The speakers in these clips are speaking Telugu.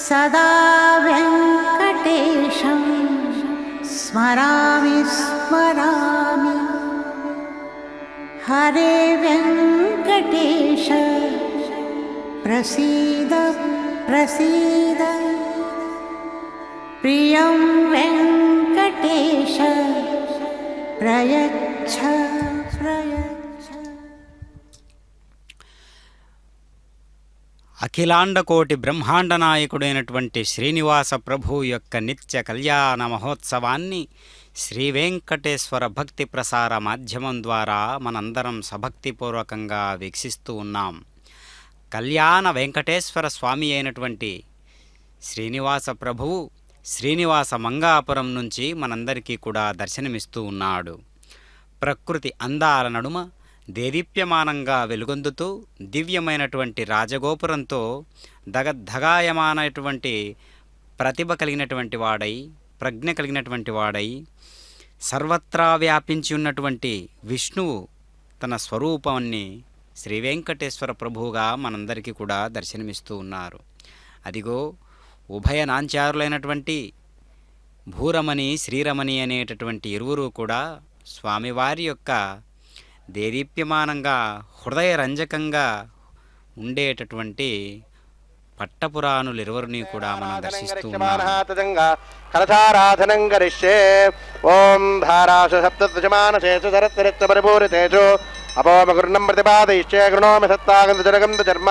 सदा वेङ्कटेशं स्मरामि स्मरामि। हरे वेङ्कटेश प्रसीद प्रसीद। प्रियं वेङ्कटेश प्रयच्छ प्रयच्छ। అఖిలాండకోటి బ్రహ్మాండ నాయకుడైనటువంటి శ్రీనివాస ప్రభు యొక్క నిత్య కళ్యాణ మహోత్సవాన్ని శ్రీ వెంకటేశ్వర భక్తి ప్రసార మాధ్యమం ద్వారా మనందరం సభక్తిపూర్వకంగా వీక్షిస్తూ ఉన్నాం. కళ్యాణ వెంకటేశ్వర స్వామి అయినటువంటి శ్రీనివాస ప్రభువు శ్రీనివాస మంగాపురం నుంచి మనందరికీ కూడా దర్శనమిస్తూ ఉన్నాడు. ప్రకృతి అందాల నడుమ దేదీప్యమానంగా వెలుగొందుతూ దివ్యమైనటువంటి రాజగోపురంతో దగద్ధగాయమానటువంటి ప్రతిభ కలిగినటువంటి వాడై, ప్రజ్ఞ కలిగినటువంటి వాడై, సర్వత్రా వ్యాపించి ఉన్నటువంటి విష్ణువు తన స్వరూపాన్ని శ్రీ వెంకటేశ్వర ప్రభువుగా మనందరికీ కూడా దర్శనమిస్తూ ఉన్నారు. అదిగో ఉభయ నాంచారులైనటువంటి భూరమణి శ్రీరమణి అనేటటువంటి ఇరువురు కూడా స్వామివారి యొక్క దేదీప్యమానంగా హృదయరంజకంగా ఉండేటటువంటి పట్టపురాణులు ఇరువురిని కూడా మనం దర్శిస్తూ ఉన్నాం. ఓం ధారాసు సప్తమానసేషు సరత్రిత్వ పరిపూరితేషు అపోమగుర్ణం ప్రతిపాదయిష్యే గృణోమి సత్తాగంధ జనగంధ చర్మ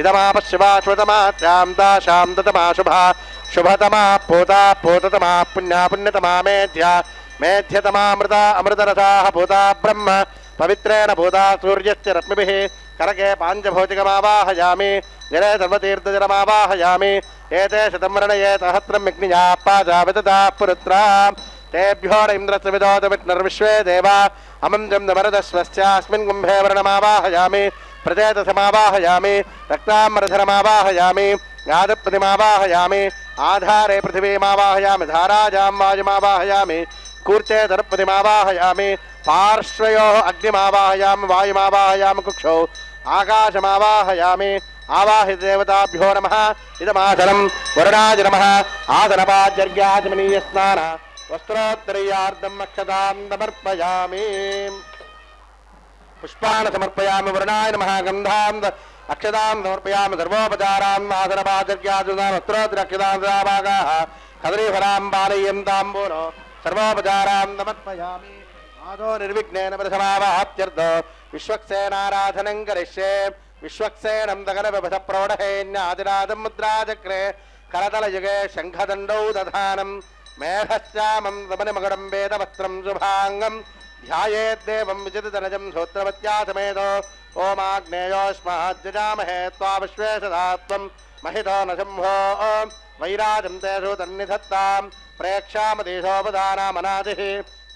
ఇదమాపశ్యవాశ్వతమాత్యాం దాశాం దతమా శుభా శుభతమా పూతా పూతతమా పుణ్యా పుణ్యతమా మేధ్యా మేధ్యతమామృత అమృతరసాః పూతా బ్రహ్మ పవిత్రేణ భూతా సూర్యస్య రశ్మిభిః కరకే పాంచభౌతికమావాహయామి జలే సర్వతీర్థజలమావాహయామి ఏతే శతం వర్ణయే సహస్రం యజ్ఞయా పాజావిదతాః పురుత్రా తేభ్యో ఇంద్రస్య విదోత విష్ణుర్విశ్వే దేవా అమంజం నమరదస్వస్యాస్మిన్ కుంభే వర్ణమావాహయామి ప్రచేతసమావాహయామి రక్తామరధరమావాహయామి యాదప్రతిమావాహయామి ఆధారే పృథివీమావాహయామి ధారాజాం వాయుమావాహయామి కూర్చే దర్పతిమావాహయామి పార్శ్వయో అగ్నిమావాహయామి వాయుమావాహయామి కుక్షౌ ఆకాశమావాహయామి ఆవాహిత దేవతాభ్యో నమః ఇదమాసనం వరుణాయ నమః ఆసనపాద్యర్ఘ్యాచమనీయ స్నాన వస్త్రోత్తరీయార్ధం అక్షతాం సమర్పయామి పుష్పాన్ సమర్పయామి వరుణాయ నమః గంధాం అక్షతాం సమర్పయామి సర్వోపచారాన్ ఆసనపాద్యర్ఘ్యాచమనీయ వస్త్రోత్తరక్షతాం సదాభాగాః కదలీఫలాం బాలయం తాంబూలో సర్వోపచారాం సమర్పయామి ఆదో నిర్విఘ్నేన ప్రసమావాప్త్యర్థో విశ్వక్సేనారాధనం కరిష్యే విశ్వక్సేనం దగన విభస ప్రౌఢహేన్యాదినాదం ముద్రాచక్రే కరతలయుగే శంఖదండౌ దధానం మేఘశ్యామం రమణిమగుడం వేదవస్త్రం శుభాంగం ధ్యాయేద్దేవం విజితధనజం శ్రోత్రవత్యా సమేతో ఓమాగ్నేయోష్మాజ్జామహే త్వా విశ్వేశదాత్వం మహితో న శంభో వైరాజం తేషు తన్నిధత్తాం ప్రేక్షామదేశోపదానామనాదిః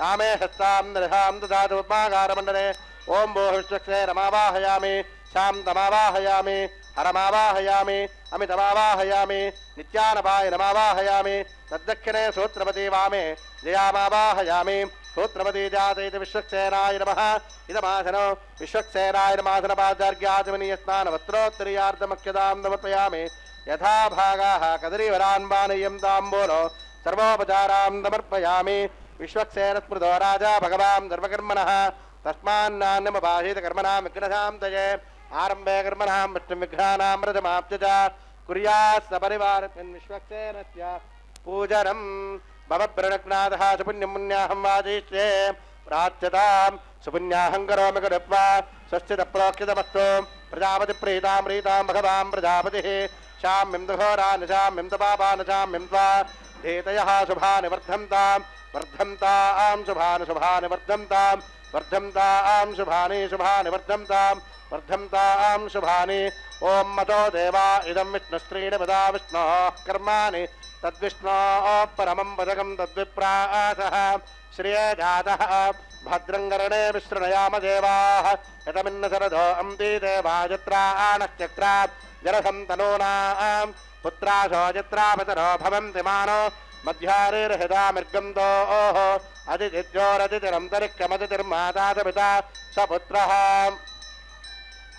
కామే హస్తాం దర్శాం దదాతు పద్మాకారమండలే ఓం భో విశ్వక్సేనమావాహయామి శాంతమావాహయామి హరమావాహయామి అమితమావాహయామి నిత్యానపాయనమావాహయామి తద్దక్షిణే సూత్రపతి వామే జయామావాహయామి సూత్రపతి జాతయితి విశ్వక్సేనాయ నమః ఇదమాసనో విశ్వక్సేనాయ నమాసనపాదార్ఘ్యాచమనీయ స్నాన వస్త్రోత్తరీయార్ధమక్షతాం సమర్పయామి యథాభాగాః కదలీవరాన్ బాణయం తాంబూలో సర్వోపచారాం సమర్పయామి విశ్వక్సేన స్మృతో రాజా భగవాన్ సర్వకర్మణః తస్మాన్నాన్యమపాహీత కర్మణాం విఘ్నశాం తయే ఆరంభే కర్మణాం విష్ణుం విఘ్నానాం రజమాప్య చ కుర్యాత్ సపరివారస్మిన్ విశ్వక్సేనస్య పూజనం భవప్రణగ్నాథః సుపుణ్యం పుణ్యాహం వాజయిష్యే ప్రాచ్యతాం సుపుణ్యాహం కరోమి కృత్వా స్వస్తిత ప్రోక్షితమస్తు ప్రజాపతి ప్రీతాం ప్రీతాం భగవాన్ ప్రజాపతిః శామ్యం దుఘోరానిశామ్యం తపాపానిశామ్యం త్వా ధీతయః శుభాని వర్ధంతాం వర్ధంతాం శుభాని శుభాని వర్ధంతాం వర్ధంతాం శుభాని శుభాని వర్ధంతాం వర్ధంతాం శుభాని. ఓం మతో దేవా ఇదం విష్ణుస్త్రీణి పదా విష్ణోః కర్మాణి తద్విష్ణోః పరమం పదకం తద్విప్రాసః శ్రియే జాతః భద్రం కర్ణే విశృణయామ దేవాః యతమిన్న శరదో అంతి దేవాయత్రాణశ్చక్రా జరసం తనూనాం పుత్రాశో జత్రాపతరో భవంతి మానో మధ్యారేర్హృదామిర్గంతో అతిథిజ్యోరతిథిరంతరిక్షమతిర్మాతాత పితా సపుత్రః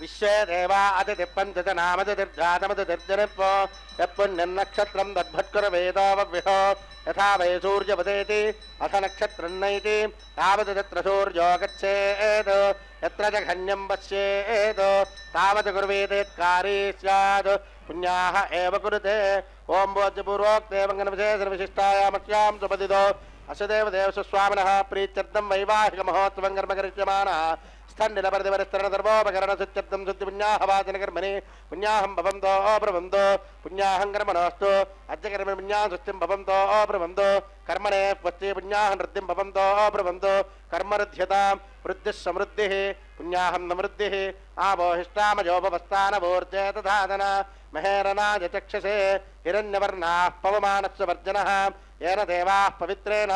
విశ్వే దేవా అతిథిప్పంచనామతిర్జాతమతిర్జనిత్వో యత్పుణ్యన్నక్షత్రం దద్భట్కర వేదావవ్యహో యథా వై సూర్యపదేతి అథ నక్షత్రన్నైతి తావత్ తత్ర సూర్యో గచ్చేత్ యత్ర జఘన్యం పశ్యేత్ తావత్ కుర్వేదేత్కారీ స్యాత్ పుణ్యాః ఏవ కురుతే ఓం భోజ్యపూర్వోక్తేవంగనవిశేషవిశిష్టాయామస్యాం సుపదిదో అస్య దేవదేవస్య స్వామినః ప్రీత్యర్థం వైవాహిక మహోత్సవం కర్మ కరిష్యమాణः స్థండిలపరిదివరిస్తరణధర్మోపకరణ శుద్ధ్యర్థం శుద్ధి పుణ్యాహవాచన కర్మణి పుణ్యాహం భవంతో బ్రవంతో పుణ్యాహం కర్మణోస్తు అద్య కర్మ పుణ్యాహం సృష్టిం భవంతో బ్రవంతో కర్మణే స్వస్తి పుణ్యాహం వృద్ధిం భవంతో బ్రవంతో కర్మరుధ్యతాం వృద్ధిः సమృద్ధిः పుణ్యాహం నమృద్ధిः ఆవోహిష్టామజోపవస్థానవోర్జే తథాదన మహేరణాయ చక్షసే హిరణ్యవర్ణాః పవమానస్య వర్జనः येन देवाः पवित्रेण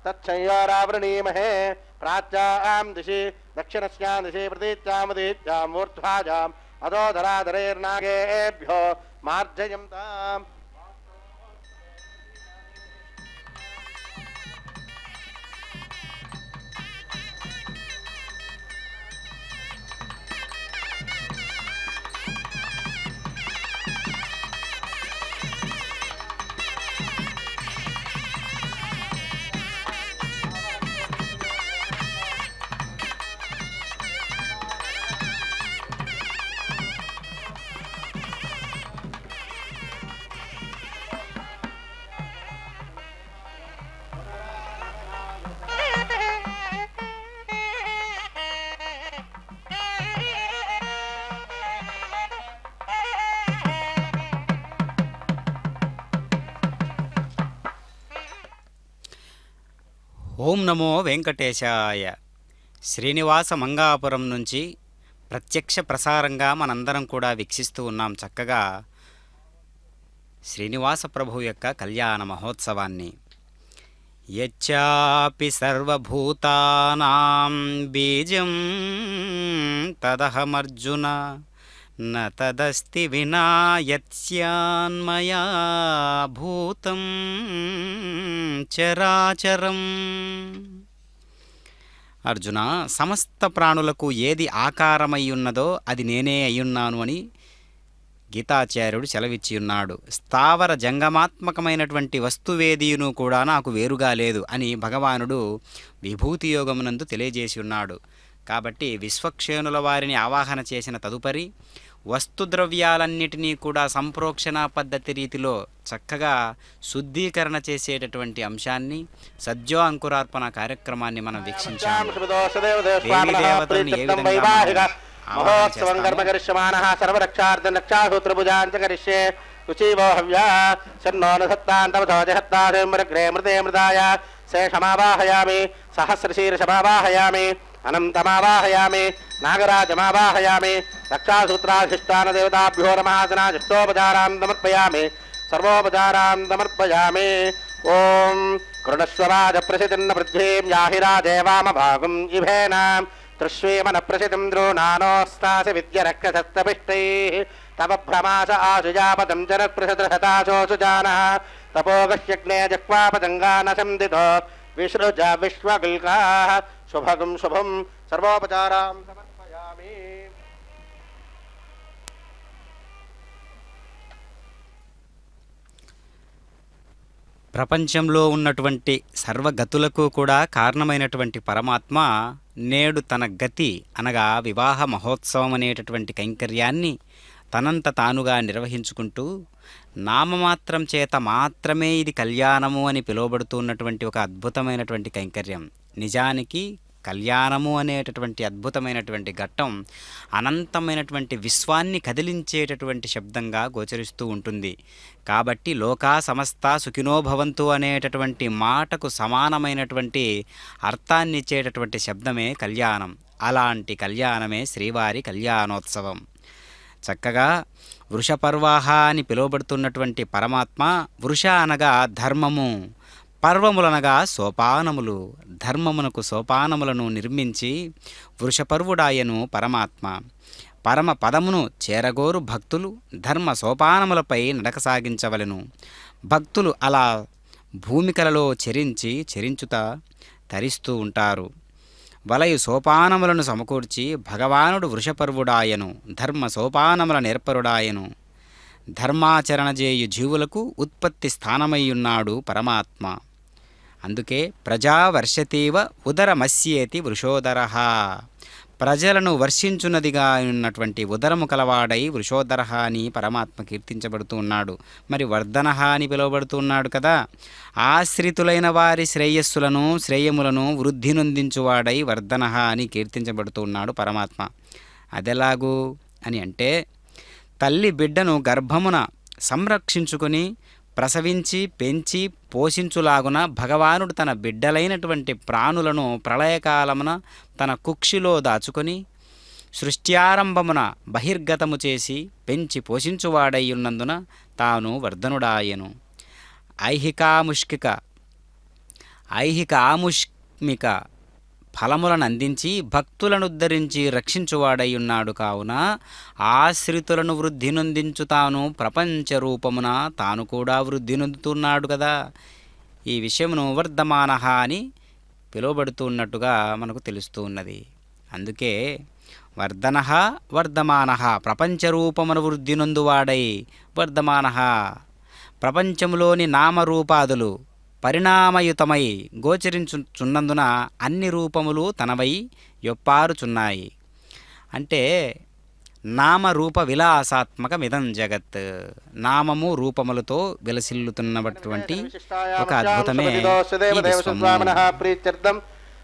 तच्छंयोरावृणीमहे प्राच्यां दिशि दक्षिणस्यां दिशि प्रतीच्यामुदीच्यां मूर्ध्वाजाम् अधोधराधरैर्नागेभ्यो मार्जयन्ताम् ఓం నమో వెంకటేశాయ. శ్రీనివాస మంగాపురం నుంచి ప్రత్యక్ష ప్రసారంగా మనందరం కూడా వీక్షిస్తూ ఉన్నాం చక్కగా శ్రీనివాస ప్రభు యొక్క కళ్యాణ మహోత్సవాన్ని. యచ్చాపి సర్వభూతానాం బీజం తదహమర్జున న తదస్తి వినా యత్స్యాన్మయా భూతం చరాచరం. అర్జున, సమస్త ప్రాణులకు ఏది ఆకారమై ఉన్నదో అది నేనే అయ్యున్నాను అని గీతాచార్యుడు సెలవిచ్చి ఉన్నాడు. స్థావర జంగమాత్మకమైనటువంటి వస్తువేదియును కూడా నాకు వేరుగా లేదు అని భగవానుడు విభూతి యోగమునందు తెలియజేసి ఉన్నాడు. కాబట్టి విశ్వక్షేణుల వారిని ఆవాహన చేసిన తదుపరి వస్తుద్రవ్యాలన్నిటినీ కూడా సంప్రోక్షణ పద్ధతి రీతిలో చక్కగా శుద్ధీకరణ చేసేటటువంటి అంశాన్ని సద్యో అంకురార్పణ కార్యక్రమాన్ని మనం వీక్షించాము. దేవతలను ఏ విధంగా మహోత్సవం కర్మ కరిష్యమానః సర్వరక్షార్థం రక్షాసూత్రభుజాంచ కరిష్యే కుచీవో హవ్యా షణ్ణోనసత్తాంతమథోజహత్తాసేమృగ్రే మృతే మృదాయ శేషమావాహయామి సహస్రశీర్షమావాహయామి అనంతమావాహయామి నాగరాజమావాహయామి రక్షాసూత్రాధిష్టానదేవతాభ్యో నమః సమర్పయామి సర్వోపచారాన్ సమర్పయామి. ఓం కృణస్వరాజ ప్రసిద్ధిన్న పృథ్వీం యాహిరాజే వామభాగం ఇభేన తృష్వేమన ప్రసిద్ధిం ద్రోణానోస్తాసి విద్యరక్షసస్తపిష్టైః తవ భ్రమాస ఆశుజాపదం జనత్ప్రసదృహతాశోషు జానః తపోగశ్యగ్నే జక్వాపదంగాన సందితో విసృజ విశ్వగుల్కాః శుభగం శుభం సర్వోపచారాం సమర్పయామి. ప్రపంచంలో ఉన్నటువంటి సర్వగతులకు కూడా కారణమైనటువంటి పరమాత్మ నేడు తన గతి అనగా వివాహ మహోత్సవం అనేటటువంటి కైంకర్యాన్ని తనంత తానుగా నిర్వహించుకుంటూ నామమాత్రం చేత మాత్రమే ఇది కళ్యాణము అని పిలువబడుతున్నటువంటి ఒక అద్భుతమైనటువంటి కైంకర్యం. నిజానికి కళ్యాణము అనేటటువంటి అద్భుతమైనటువంటి ఘట్టం అనంతమైనటువంటి విశ్వాన్ని కదిలించేటటువంటి శబ్దంగా గోచరిస్తూ ఉంటుంది. కాబట్టి లోకా సమస్త సుఖినోభవంతు అనేటటువంటి మాటకు సమానమైనటువంటి అర్థాన్నిచ్చేటటువంటి శబ్దమే కళ్యాణం. అలాంటి కళ్యాణమే శ్రీవారి కళ్యాణోత్సవం. చక్కగా వృషపర్వాహ అని పిలువబడుతున్నటువంటి పరమాత్మ, వృష అనగా ధర్మము, పర్వములనగా సోపానములు, ధర్మమునకు సోపానములను నిర్మించి వృషపర్వుడాయను పరమాత్మ. పరమ పదమును చేరగోరు భక్తులు ధర్మ సోపానములపై నడక సాగించవలెను. భక్తులు అలా భూమికలలో చెరించుత తరిస్తూ ఉంటారు. వలయు సోపానములను సమకూర్చి భగవానుడు వృషపర్వుడాయను, ధర్మ సోపానముల నేర్పరుడాయను. ధర్మాచరణ చేయు జీవులకు ఉత్పత్తి స్థానమయ్యున్నాడు పరమాత్మ. అందుకే ప్రజా వర్షతీవ ఉదరమస్యేతి వృషోదరః. ప్రజలను వర్షించున్నదిగా ఉన్నటువంటి ఉదరము కలవాడై వృషోదరః అని పరమాత్మ కీర్తించబడుతూ ఉన్నాడు. మరి వర్ధనః అని పిలువబడుతూ ఉన్నాడు కదా. ఆశ్రితులైన వారి శ్రేయస్సులను శ్రేయములను వృద్ధి నొందించువాడై వర్ధనః అని కీర్తించబడుతూ ఉన్నాడు పరమాత్మ. అదెలాగూ అని అంటే, తల్లి బిడ్డను గర్భమున సంరక్షించుకొని ప్రసవించి పెంచి పోషించులాగున భగవానుడు తన బిడ్డలైనటువంటి ప్రాణులను ప్రళయకాలమున తన కుక్షిలో దాచుకొని సృష్ట్యారంభమున బహిర్గతము చేసి పెంచి పోషించువాడై ఉన్నందున తాను వర్ధనుడాయను. ఐహిక ఆముష్మిక ఫలములను అందించి భక్తులను ఉద్ధరించి రక్షించువాడై ఉన్నాడు. కావున ఆశ్రితులను వృద్ధి నొందించు తాను ప్రపంచ రూపమున తాను కూడా వృద్ధి నొందుతున్నాడు కదా. ఈ విషయమును వర్ధమానః అని పిలువబడుతున్నట్టుగా మనకు తెలుస్తూ ఉన్నది. అందుకే వర్ధనః వర్ధమానః, ప్రపంచ రూపమును వృద్ధి నొందువాడై వర్ధమానః. ప్రపంచములోని నామరూపాదులు పరిణామయుతమై గోచరించుచున్నందున అన్ని రూపములు తనవై యొప్పారుచున్నాయి. అంటే నామరూప విలాసాత్మకమిదం జగత్. నామము రూపములతో విలసిల్లుతున్నటువంటి ఒక అద్భుతమే ఈ విశ్వము. ప్రీత్యర్థం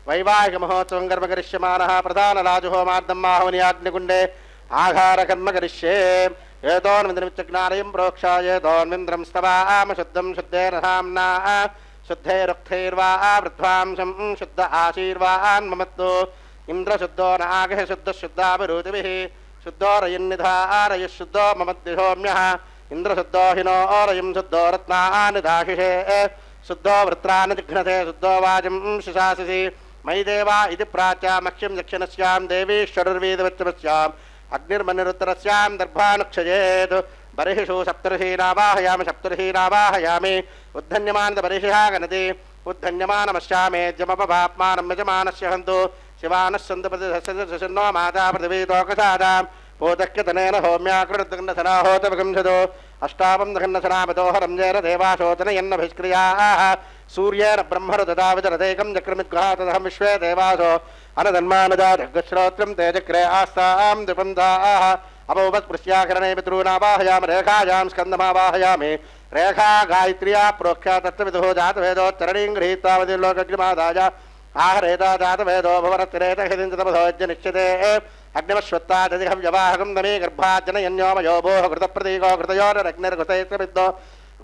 వైవాహిక మహోత్సవం కర్మ కరిష్యమానః ప్రధాన రాజహోమార్థం ఆహ్వనియాగ్నిగుండే ఆహార కర్మ కరిష్యే. ఏతోన్వింద్రమిత్యజ్ఞానయం ప్రోక్షాయేతోన్వింద్రం స్తవామ శుద్ధం శుద్ధేన సామ్నా శుద్ధైరుక్తైర్వా వృద్ధ్వాంశం శుద్ధ ఆశీర్వాన్ మమత్తు. ఇంద్రశుద్ధో నాగః శుద్ధశుద్ధాభిరుచిభిః శుద్ధోరయన్నిధారయః శుద్ధో మమద్దిశోమ్యః. ఇంద్రశుద్ధో హినోరయం శుద్ధో రత్నాని దాశిషే శుద్ధో వృత్రాన్ని జిఘ్నతే శుద్ధో వాజం శిశాసిసి. మయి దేవా ఇది ప్రాచ్యామక్ష్యం దక్షిణస్యాం దేవీశ్వరుర్వేదవచ్చమస్యాం అగ్నిర్మనిరుత్తరస్యాం దర్భానుక్షయేత్. బర్హిషు సప్తర్షీనావాహయామి సప్తర్షీనావాహయామి. ఉద్ధన్యమానద బర్హిషः గణతి ఉద్ధన్యమానమశ్యామేద్యమపపాప్మానం యజమానస్య హంతు. శివానः సంతు ప్రతిశన్నో మాతా పృథివీతోకసాదాం. పోతక్యతనేన హోమ్యాకృతఘ్నసనా హోతవిగంసదో. అష్టావం దఘన్నసనామతోహరం జేన దేవాశోతనయన్నభిష్క్రియాः. సూర్యేణ బ్రహ్మరుదదావితరదేకం చక్రమిద్ఘాతదహం విశ్వే దేవాసో అనధన్మానదాశ్రోత్రం తేజక్రే ఆస్తాం ద్విపంథాః. అపౌపత్పృశ్యాకరణే పితॄనావాహయామి రేఖాయాం స్కందమావాహయామి. రేఖా గాయత్ర్యా ప్రోక్షా తత్వవిదుః జాతవేదోచ్చరణీం గృహీత్వావతిర్లోకగ్నిమాదాయ ఆహరేతా జాతవేదో భవరత్రేత హిదించతమసోజ్య నిశ్చితే. అగ్నిమశ్వత్తాదధిహవ్యవాహకం దమీ గర్భాజనయన్యోమయో భోః ఘృతప్రతీకో ఘృతయోరగ్నిర్ఘృతైత్రవిద్దో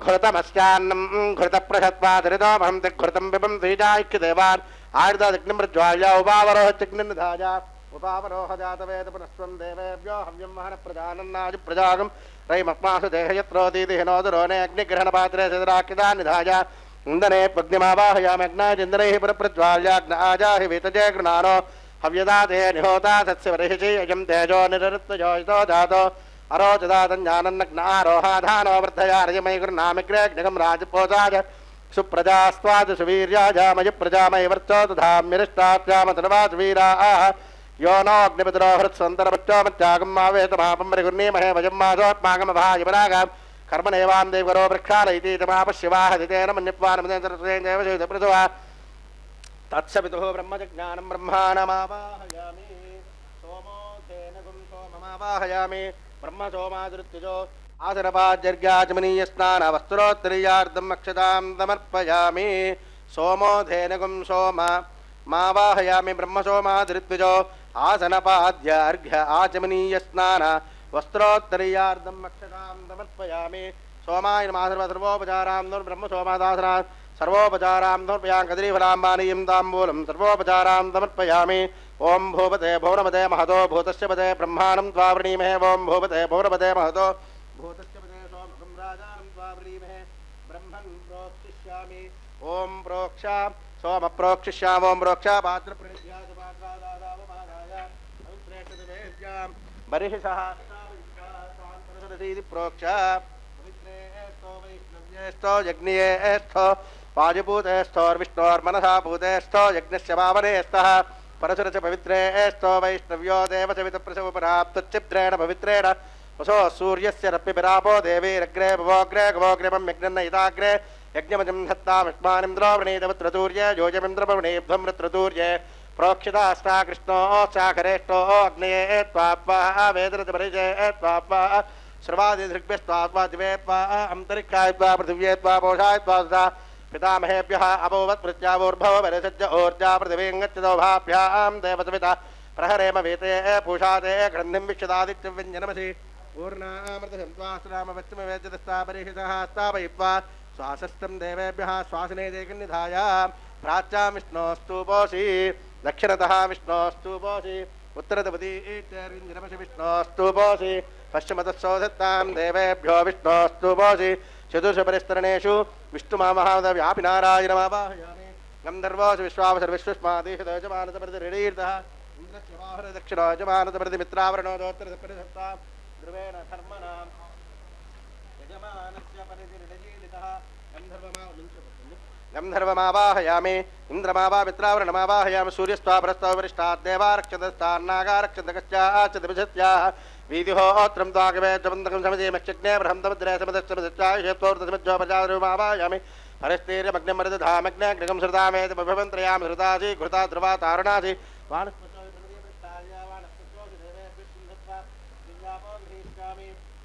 ఘృతమస్యాన్నం ఘృతప్రషత్వాదరితోమహం దిగ్ఘృతం పిబం శ్రీజాఖ్యదేవాన్ ఆయుర్దాగ్నిం ప్రజ్వాల్య ఉపావరోహత్యగ్నిర్నిధాయ. ఉపావరోహ జాతవేద పునస్వం దేవేభ్యో హవ్యం వహన ప్రజానన్నాజు ప్రజాగం రైమస్మాసు దేహయత్రోదీతి హినోదరోనే అగ్నిగ్రహణపాత్రే సదరాకిదా నిధాయ. ఇందనే పగ్నిమావాహయామి అగ్నాజిందరైః పురప్రజ్వాల్యాగ్నాజాహి వీతజే గృణానో హవ్యదాతే నిహోతా సత్స్యవరిషి అయం తేజో నిరృత్వజోయితో జాతో అరోచదాతజ్ఞానన్నగ్నారోహాధానో వర్ధయారయమై గురునామిగ్రేగ్నిగం రాజపోజాయ. సుప్రజాస్వాదు సువీర్యాజామయ ప్రజామయ వర్చోతు ధామ్యరిష్టాత్యామతనవాసు వీరాః. यो नो अग्निपतिरो हृत्सन्तरपच्चोमत्यागं मावेतमापं परिगुर्णीमहे भजं मासोत्मागमभायपरागां कर्मणेवां देवगरो वृक्षालयतीतमापश्यवाहदितेन मन्यप्वानमदेन्द्रसेनदेवशेषप्रसवा. तत्सवितुः ब्रह्मजज्ञानं ब्रह्माणमावाहयामि. सोमो धेनुगुं सोममावाहयामि. ब्रह्मसोमादृत्युजो आसनपाज्यर्घ्याचमनीयस्नान वस्त्रोत्तरीयार्धम् अक्षतां समर्पयामि. सोमो धेनुगुं सोम मावाहयामि. ब्रह्मसोमादृत्विजो आसनपाद्य अर्घ्य आचमनीयस्नान वस्त्रोत्तरीयार्धम् अक्षतां समर्पयामि. सोमाय नमः सर्वोपचारां ब्रह्मसोमादासनात् सर्वोपचारां समर्पयामि. कदलीफलाम्बानीयं ताम्बूलं सर्वोपचारां समर्पयामि. ओं भूपते भौरपते महतो भूतस्य पते ब्रह्माणं त्वावृणीमहे. ओं भूपते भौरपते महतो भूतस्य पते सोमं राजानं त्वावृणीमहे. ब्रह्मन् प्रोक्षिष्यामि. ओं प्रोक्षा सोम प्रोक्षिष्यामि. ओं प्रोक्षा पात्रप्रणिध्याय बर्हिषः प्रोक्षा. पवित्रेष्ठो वैष्णव्येष्ठो यज्ञेष्ठो वायुभूतेष्ठोर्विष्णोर्मनसा भूतेष्ठो यज्ञस्य पावनेस्तः परशुरच पवित्रेष्टो वैष्णव्यो देवचवितप्रसवपराप्तच्छिद्रेण पवित्रेण वसो सूर्यस्य रप्पिरापो देवीरग्रे भवोग्रे गवोग्रेमं यज्ञन्नयिताग्रे यज्ञमजं धत्तामिष्मानिन्द्रो वृणीतवत्रतूर्ये योजमिन्द्रपवणीभ्वं रत्रतूर्ये प्रोक्षिताष्टा कृष्णो शाखरेष्टो अग्नये त्वाप्वा वेदरतपरिजये त्वाप्वा श्रवादिदृग्भ्यस्त्वा दिवे त्वा अन्तरिक्षाय त्वा पृथिव्ये त्वा पोषाय त्वा पितामहेभ्यः अभूवत् पृथ्यावोर्भव वरसज्ज ऊर्जा पृथिवीङ्गच्छदोभाभ्यां देवसविता प्रहरेम वेते पूषाते ग्रन्थिं विक्षदादित्यं व्यञ्जनमसि पूर्णामृतसंत्वासनामवच्चमवेद्यदस्तापरिहितः स्थापयित्वा श्वासस्थं देवेभ्यः श्वासने देकन्निधाय प्राच्यां विष्णोस्तूपोषि दक्षिणतः विष्णोस्तूपोषि उत्तरतपदीत्यर्विञ्जनमसि विष्णोस्तूपोषि पश्चिमतः देवेभ्यो विष्णोस्तूपोषि चतुर्षपरिस्तरणेषु विष्णुमामहाव्यापिनारायणमावाहयामि गन्धर्वोऽसि विश्वावसर्विश्वस्मादेशदयजमानतप्रतिरीर्तः इन्द्रस्य वाहन दक्षिणो यजमानतप्रतिमित्रावरणो दोत्तरसपरिधत्ता ध्रुवेण धर्मणां यजमानस्य परिधिरिडजीलितः गन्धर्वमावाहयामि इन्द्रमावामित्रावरणमावाहयामि सूर्यस्त्वापरस्तव वरिष्ठात् देवारक्षतस्तान्नागारक्षतकश्चाच्चतभिषत्याः वीदिहोत्रं त्वागवे जबन्दकं समजे मक्षज्ञे बृहन्तमुद्रे समदश्चमदश्चायुषेत्तोर्दशमज्जो प्रजाद्रुमावायामि हरिस्तेर्यमग्निमरुदधामग्ने गृहं भवन्त्रयां हृतासि घृता ध्रुवा तारुणासि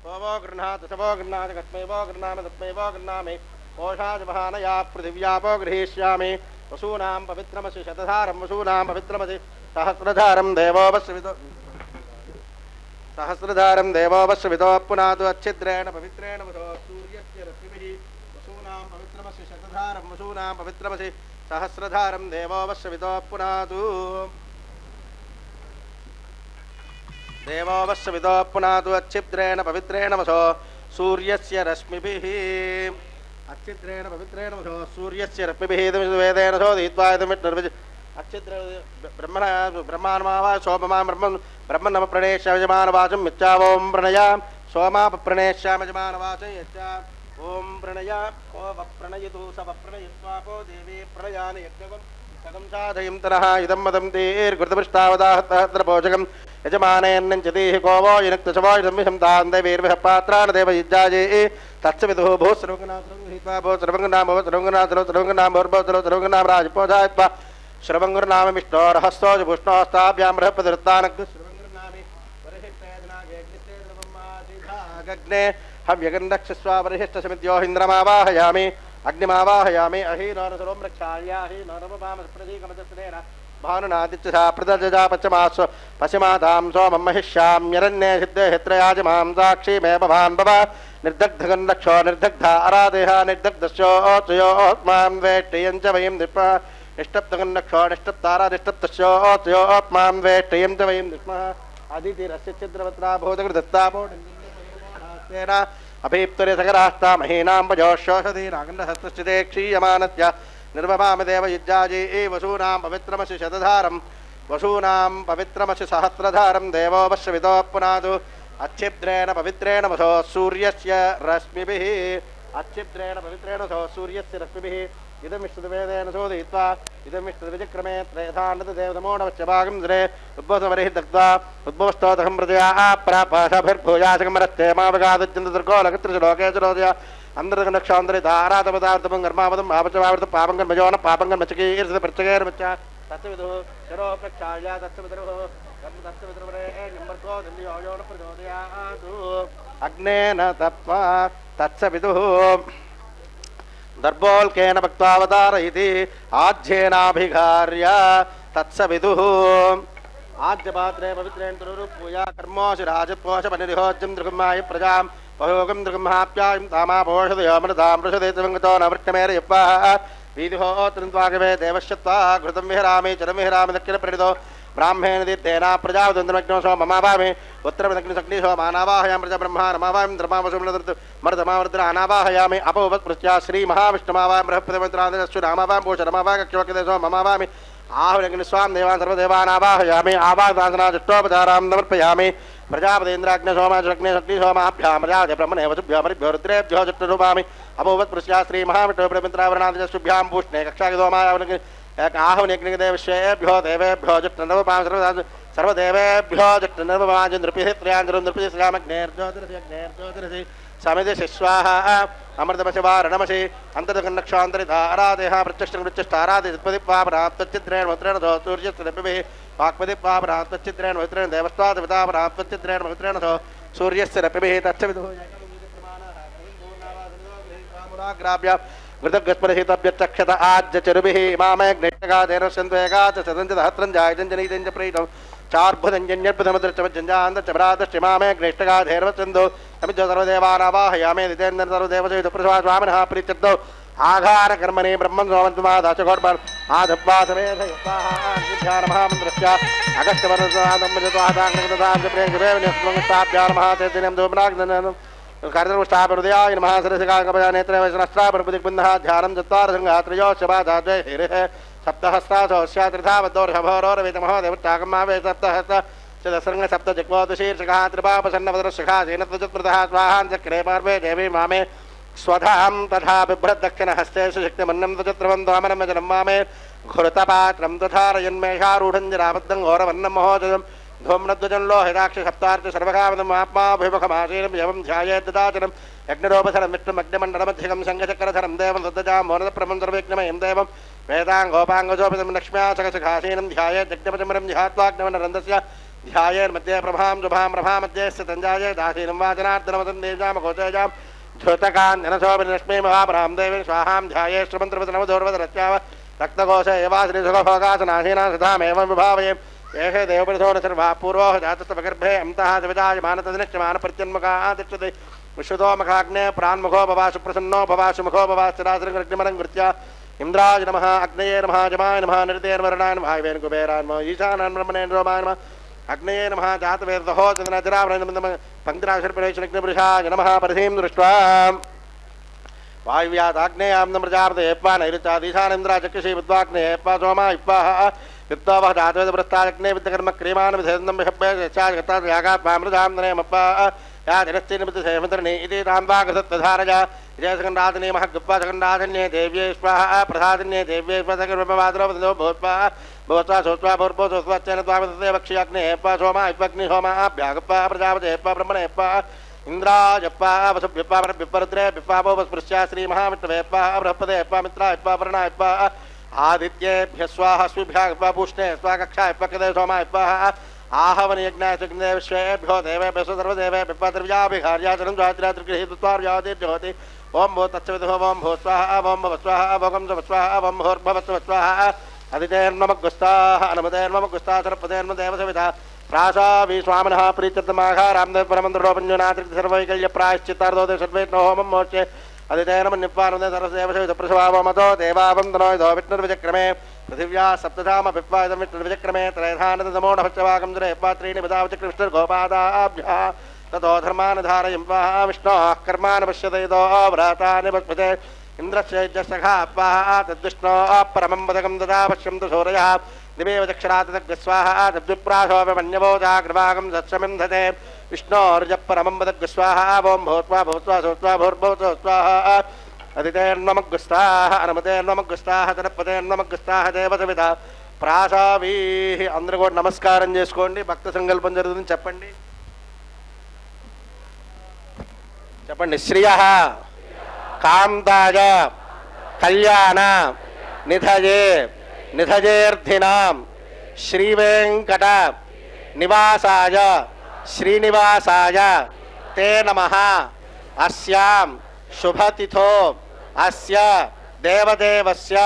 वो गृह्णात् सवो गृह्णात् कस्मैवो गृह्णामि तस्मैवो गृह्णामि कोशाजमहानया पृथिव्यापो गृहीष्यामि वसूनां पवित्रमसि शतधारं वसूनां पवित्रमसि सहस्रधारं देवोपश्रवितो पुनातु अच्छिद्रेण पवित्रेण वसो सूर्यस्य रश्मिभिः वसूनां पवित्रमसि शतधारं वसूनां पवित्रमसि सहस्रधारं देवोपश्रवितो पुनातु देवोपश्रवितो पुनातु अच्छिद्रेण पवित्रेण वसो सूर्यस्य रश्मिभिः अच्छिद्रेण पवित्रेण वसो सूर्यस्य रश्मिभिः वेदेन सोदयित्वा अच्छिद्र ब्रह्माणमावा सोममा ब्रह्मणम प्रणेश्यामजमानवाचं यच्चावों प्रणया सोमा प्रणेश्यामजमानवाचं यच्चा ओं प्रणया ओ वप्रणयतु स वप्रणयित्वापो देवी प्रणयानि यज्ञकं सगं साधयन्तनः इदं मदं तीर्घृतपृष्ठावदाहतहस्रपोषकं यजमानेन्नञ्चतीः कोवो युनक्तशवो संविषं तान् देवीर्भिः पात्रान् देवयुज्जाये तस्य विदुः भूः सर्वङ्गनाथं गृहीत्वा भो सर्वङ्गनाम भव सर्वङ्गनाथरो सर्वङ्गनाम भोर्भो सर्वङ्गनाम राजपोषायित्वा श्रवङ्गुर्नाम विष्णो रहस्यो भूष्णोस्ताभ्यां बृहस्पतिरुत्तानग्ने वरिहिष्ठे हव्यगन्धक्षस्वा वरिहिष्ठसमित्यो इन्द्रमावाहयामि अग्निमावाहयामि अहीनोरसरों रक्षाल्याहीनोरमपामस्प्रतीकमतस्रेण भानुनादित्यसा प्रदजजा पश्चिमातां सोमं महिष्याम्यरण्ये सिद्धे हित्रयाजमां साक्षीमेव भान् भव निर्दग्धगन्धक्षो निर्दग्धा आराधेह निर्दग्धस्योऽचयोऽस्मां वेष्टयं च वयं दृष्मः निष्टप्तगन्धक्षो निष्टप्तारा निष्टप्तस्योऽचयोऽस्मां वेष्टयं च वयं दृष्मः अदितिरस्य छिद्रवत्रा भूतकृदत्तापोटेन अभीप्तरे सकरास्ता महीनां पजोषोषधीनागन्धहस्तस्थिते क्षीयमानस्य निर्वमामि देवयुज्जाये वसूनां पवित्रमसि शतधारं वसूनां पवित्रमसि सहस्रधारं देवोपश्रवितो पुनातु अच्छिद्रेण पवित्रेण वसो सूर्यस्य रश्मिभिः अच्छिद्रेण पवित्रेण वसो सूर्यस्य रश्मिभिः इदमिष्टवेदेन शोधयित्वा इदमिष्टविचक्रमे त्रयथान्नतदेवतमोणवश्च भागं द्रे उद्भवसमरिः दग्ध्वा उद्भवस्तोतकं प्रजया प्रापाशभिर्भूयासकमरस्ते मावगादत्यन्तदुर्गोलकत्रिशलोके च रोदया अन्दरगणक्षान्तरितारातपदार्थपं कर्मापदम् आपचवावृतं पापङ्गन्मजोन पापङ्गन्मचकीर्षितपृच्छकेर्मच्च तत्सविदुः शरो प्रक्षाल्या तत्सवितरुः तत्सवितरुवरेण्यम्बर्गो दिल्योयोन प्रचोदयातु अग्नेन तप्त्वा तत्सविदुः दर्भोल्केन भक्त्वावतारयति आज्येनाभिघार्य तत्सविदुः आज्यपात्रे पवित्रेण तुरुपूया कर्मोषि राजपोषपनिरिहोज्यं दृगमाय प्रजां पयोगं दृगमाप्यायं तामापोषदयोमृतां पृषदेतवङ्गतो न वृक्षमेरयप्वाः वीदिहोत्रन्त्वागवे देवश्यत्वा घृतं विहरामि चरं विहरामि दक्षिणप्रणितो ब्राह्मेण दीप्तेना प्रजावदन्तमग्नो सो ममावामि उत्तरमदग्निसग्निशो मानावाहयां प्रजा ब्रह्मानमावामि मर्दमावर्द्र अनावाहयामि अपवत्पृष्ट्या श्रीमहाविष्णुमावां बृहस्पतिमन्त्रादश्चु नामावां पोषणमावागक्षोक्यदेशो ममावामि आहुरग्निस्वां देवान् सर्वदेवानावाहयामि आवादासनादिष्टोपचारां समर्पयामि प्रजापतीन्द्राग्निसोमाग्निसग्निसोमाभ्यां प्रजापते ब्रह्मणे वसुभ्यो मरिभ्यो रुद्रेभ्यो चक्षुरूपामि अपवत्पृष्ट्या श्रीमहाविष्णुप्रमित्रावरणादिशुभ्यां पूष्णे कक्षागिदोमायावग्नि ఆహవనిగ్నిదేవిశ్వేభ్యో దేవేభ్యో జుట్టనర్వపాం సర్వదేవేభ్యో జుట్టనర్వపాం నృపిః త్రయాంజనం నృపిః శ్రీరామగ్నేర్జ్యోతిరసి సమితి శిశ్వాహ అమృతమశివారణమసి అంతర్గన్నక్షాంతరిధారాదేహ ప్రత్యక్ష ప్రతిపాపరాత్మచిద్రేణ ముద్రేణ సూర్యస్య వాక్పతిపాపరాత్మచిద్రేణ ముద్రేణ దేవస్వాదిపితాపరాత్మచిద్రేణ ముద్రేణ సూర్యస్య రపిభిः తచ్చవిదో గ్రాభ్య మృతగస్పరిహితభ్యచక్షత ఆజ్యచరుభిः ఇమామేఘ్నైష్టగాదేనస్యంత్వేగాచ సదంచదహత్రంజాయజంజనీతంచ ప్రీతం చార్భుజంజన్యర్భుతముద్రచమజ్జంజాంతచమరామేఘ్నైష్టగాధేర్వచందో అమిజ సర్వదేవానావాహయామే దితేంద్ర సర్వదేవసేతు ప్రసవాస్వామినः ప్రీత్యర్థో ఆఘారకర్మణి బ్రహ్మన్ సోమంతుమాదాచకోడ్బల్ ఆధప్పాసమేధయప్పాహార్జిధ్యానమహామంత్రస్య అగస్త్యవరదాంగదాంగప్రేంగవేవనిస్మంగస్తాభ్యానమహాతేజనం దోమనాగ్నం కార్యదృష్టాపహృదయాయ నమః సరసికాకపజానేత్రవేశనస్త్రాపరపుదిగ్బంధः ధ్యానం చత్వారసంఘాత్రయోశబాధాద్వై హేరిः సప్తహస్తాసోస్యాత్రిధావద్దోర్హభోరోరవేతమహో దేవతాకమావే సప్తహస్త చదసృంగ సప్తజగ్మోదశీర్షకः త్రిపాపసన్నవదరశఖాసేనత్వజత్మృతः స్వాహాంచక్రే పార్వే దేవీ మామే స్వధాం తథా బిభ్రద్దక్షిణహస్తే సుశక్తిమన్నం తజత్రవందోమనం జలం మామే ఘృతపాత్రం తథారయన్మేషారూఢం జరాబద్ధం ఘోరవర్ణం మహోజయం ధూమ్నధ్వజం లోహితాక్ష సప్తార్చ సర్వకామదం ఆత్మాభిముఖమాశీనం యవం ధ్యాయేద్దాచనం యజ్ఞరోపసరం విష్ణుమగ్నిమండలమధ్యకం శంఖచక్రధరం దేవం దుద్దజాం మోనదప్రమం సర్వజ్ఞమయం దేవం వేదాంగోపాంగజోపితం లక్ష్మ్యాచకసుఖాసీనం ధ్యాయేజ్ఞపచమరం ధ్యాత్వాగ్నవనరందస్య ధ్యాయేర్मध्ये ప్రభాం శుభాం ప్రభాमध्ये స్థితంజాయేదాసీనం వాచనార్దనమతం దేజామకోచేజాం ధృతకాంజనశోభిలక్ష్మీ మహాపరాం దేవి స్వాహాం ధ్యాయేశ్వమంత్రవతనవధోర్వదరత్యావ రక్తకోశ ఏవాశ్రీసుఖభోగాసనాశీనా సదామేవం విభావయే ఏషే దేవపరిశోన సర్వా పూర్వో జాతస్తవగర్భే అంతః వివిధాయమానతనిశ్చమాన ప్రత్యన్ముఖాతిష్టతి విశ్వతో ముఖాగ్నే ప్రాన్ముఖో భవ సుప్రసన్నో భవ సుముఖో భవ స్థిరాశ్రగ్నిమరం కృత్య ఇంద్రాయ నమః అగ్నయే నమః జమాయ నమః నిరుతేర్వరణాయ నమః వేణు కుబేరాయ నమః ఈశానాయ బ్రహ్మణేంద్రోమాయ నమః అగ్నయే నమః జాతవేదహో చంద్రజరావరణం పంక్తిరాశిర్పరేషణగ్నిపురుషాయ నమః పరిధీం దృష్ట్వా వాయువ్యాదాగ్నేయాం నమ్రజాపదేయప్ప నైరుచాదీశానేంద్రాచక్షుషీ విద్వాగ్నేయప్ప సోమా ఇప్పాహ విప్తావహ జాతవేదప్రస్థాగ్నే విద్యకర్మ క్రీమాన్ విధేందం విహబ్బేచాగతాగాత్మామృతాందనేమప్ప యా జగశ్చైనమితసేమతరణి ఇది తాంబాగసత్వధారయ విజయసకండాతనే మహగ్గప్పాసకండాధన్యే దేవ్యే స్వాహ ప్రసాదన్యే దేవ్యే స్వసకర్మమాద్రవదో భూత్వా భూత్వా సోత్వా భూర్భో సోత్వాచ్చేన త్వామదే వక్ష్యాగ్నేయప్ప సోమా ఇప్పగ్ని హోమాభ్యాగప్ప ప్రజాపతేప్ప బ్రహ్మణేప్ప ఇంద్రాజప్ప వసుభ్యప్ప పరభ్యప్పరుద్రే బిప్పాపోపస్పృశ్య శ్రీమహామిత్రవేప్ప బృహస్పదేప్ప మిత్రాయప్ప వరుణాయప్ప ఆదిత్యేభ్య స్వాహ స్విభ్యాగప్ప పూష్ణే స్వాకక్షాయప్ప కదే సోమాయప్ప ఆహవన యజ్ఞాశ్వేభ్యో దేవేభ్య సర్వదేవేభ్య ద్రవ్యాభిహార్యాచరం ద్వాత్రాత్రిగృహీత్వార్యాదిర్జ్యోతి ఓం భూ తత్సవిధో ఓం భూ స్వాహ ఓం భవ స్వాహ ఓం స్వాహ ఓం భూర్భవత్వ స్వాహ అదితేర్మమగ్గుస్తాః అనుమతేర్మమగ్గుస్తాః సర్పదేర్మదేవసవిధ ప్రాసావి స్వామినః ప్రీత్యర్థమాఘ రామదేవ పరమంత్రోపంజనాత్రిక్తి సర్వైకల్య ప్రాయశ్చిత్తార్థోదే సర్వేష్ణో హోమం మోక్షే అదితేనమన్నిప్పానుదే సర్వదేవసవిధ ప్రసవామతో దేవావందనో ఇదో విష్ణుర్విచక్రమే పృథివ్యా సప్తధామ పిప్పాదం విష్ణుర్విచక్రమే త్రైధానతమోఢశ్చవాకం త్రీణి పదావచక్రవిష్ణుర్గోపాదాభ్యः తతో ధర్మాన్ ధారయం విష్ణోः కర్మాన్ పశ్యత ఇదో వ్రతాని పశ్యతే ఇంద్రశ్చైజసఖాప్వాహ తద్విష్ణోः పరమం పదకం దదా పశ్యంతు సూరయः దివేవ చక్షరాతగ్స్వాహ తద్విప్రాశోపమన్యవో జాగ్రవాగం సత్సమింధతే విష్ణోర్జపరమం పదగ్స్వాహ ఓం భూత్వా భూత్వా సోత్వా భూర్భూతో స్వాహ అదితేర్మమగ్గుస్తాః అనుమతేర్మమగ్గుస్తాః తనపదేర్మమగ్గుస్తాః దేవసవిధ ప్రాసావీః. అందరూ కూడా నమస్కారం చేసుకోండి. భక్త సంకల్పం జరుగుతుంది. చెప్పండి చెప్పండి. శ్రియః కాంతాయ కళ్యాణ నిధయే నిధయేర్థినాం శ్రీవేంకట నివాసాయ శ్రీనివాసాయ తే నమః. అస్యాం శుభతిథో అస్య దేవదేవస్య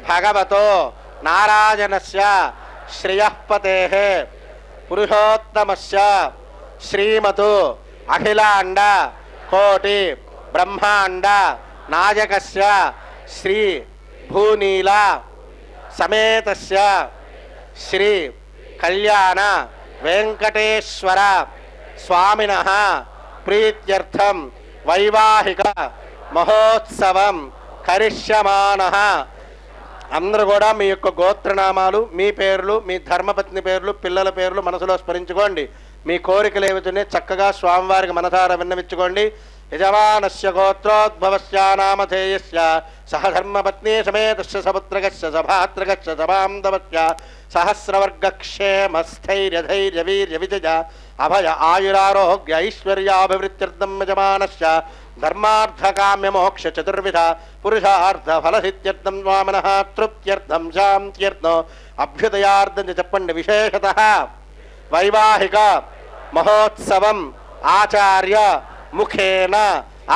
భగవతో నారాయణస్య శ్రియఃపతేః పురుషోత్తమస్య శ్రీమతు అఖిలాండ కోటి బ్రహ్మాండ నాయకస్య శ్రీ భూనీల సమేతస్య శ్రీ కళ్యాణ వెంకటేశ్వర స్వామినః ప్రీత్యర్థం వైవాహిక మహోత్సవం కరిష్యమానః. అందరూ కూడా మీ యొక్క గోత్రనామాలు, మీ పేర్లు, మీ ధర్మపత్ని పేర్లు, పిల్లల పేర్లు మనసులో స్మరించుకోండి. మీ కోరికలు ఏమిటనే చక్కగా స్వామివారికి మనసారా విన్నవించుకోండి. యజమానస్య గోత్రోద్భవస్య నామధేయస్య సహ ధర్మపత్నీ సమేతస్య సపుత్రకస్య సభాత్రకస్య సబాంధవస్య సహస్రవర్గక్షేమస్థైర్యధైర్యవీర్యవిజయ అభయ ఆయురారోగ్య ఐశ్వర్యాభివృద్ధ్యర్థం యజమానస్య ధర్మార్థకామ్యమోక్ష చతుర్విధ పురుషార్థ ఫలసిద్ధ్యర్థం వామనః తృప్త్యర్థం శాంత్యర్థం అభ్యుదయార్థం చెప్పండి. విశేషతః వైవాహిక మహోత్సవం ఆచార్య ముఖేన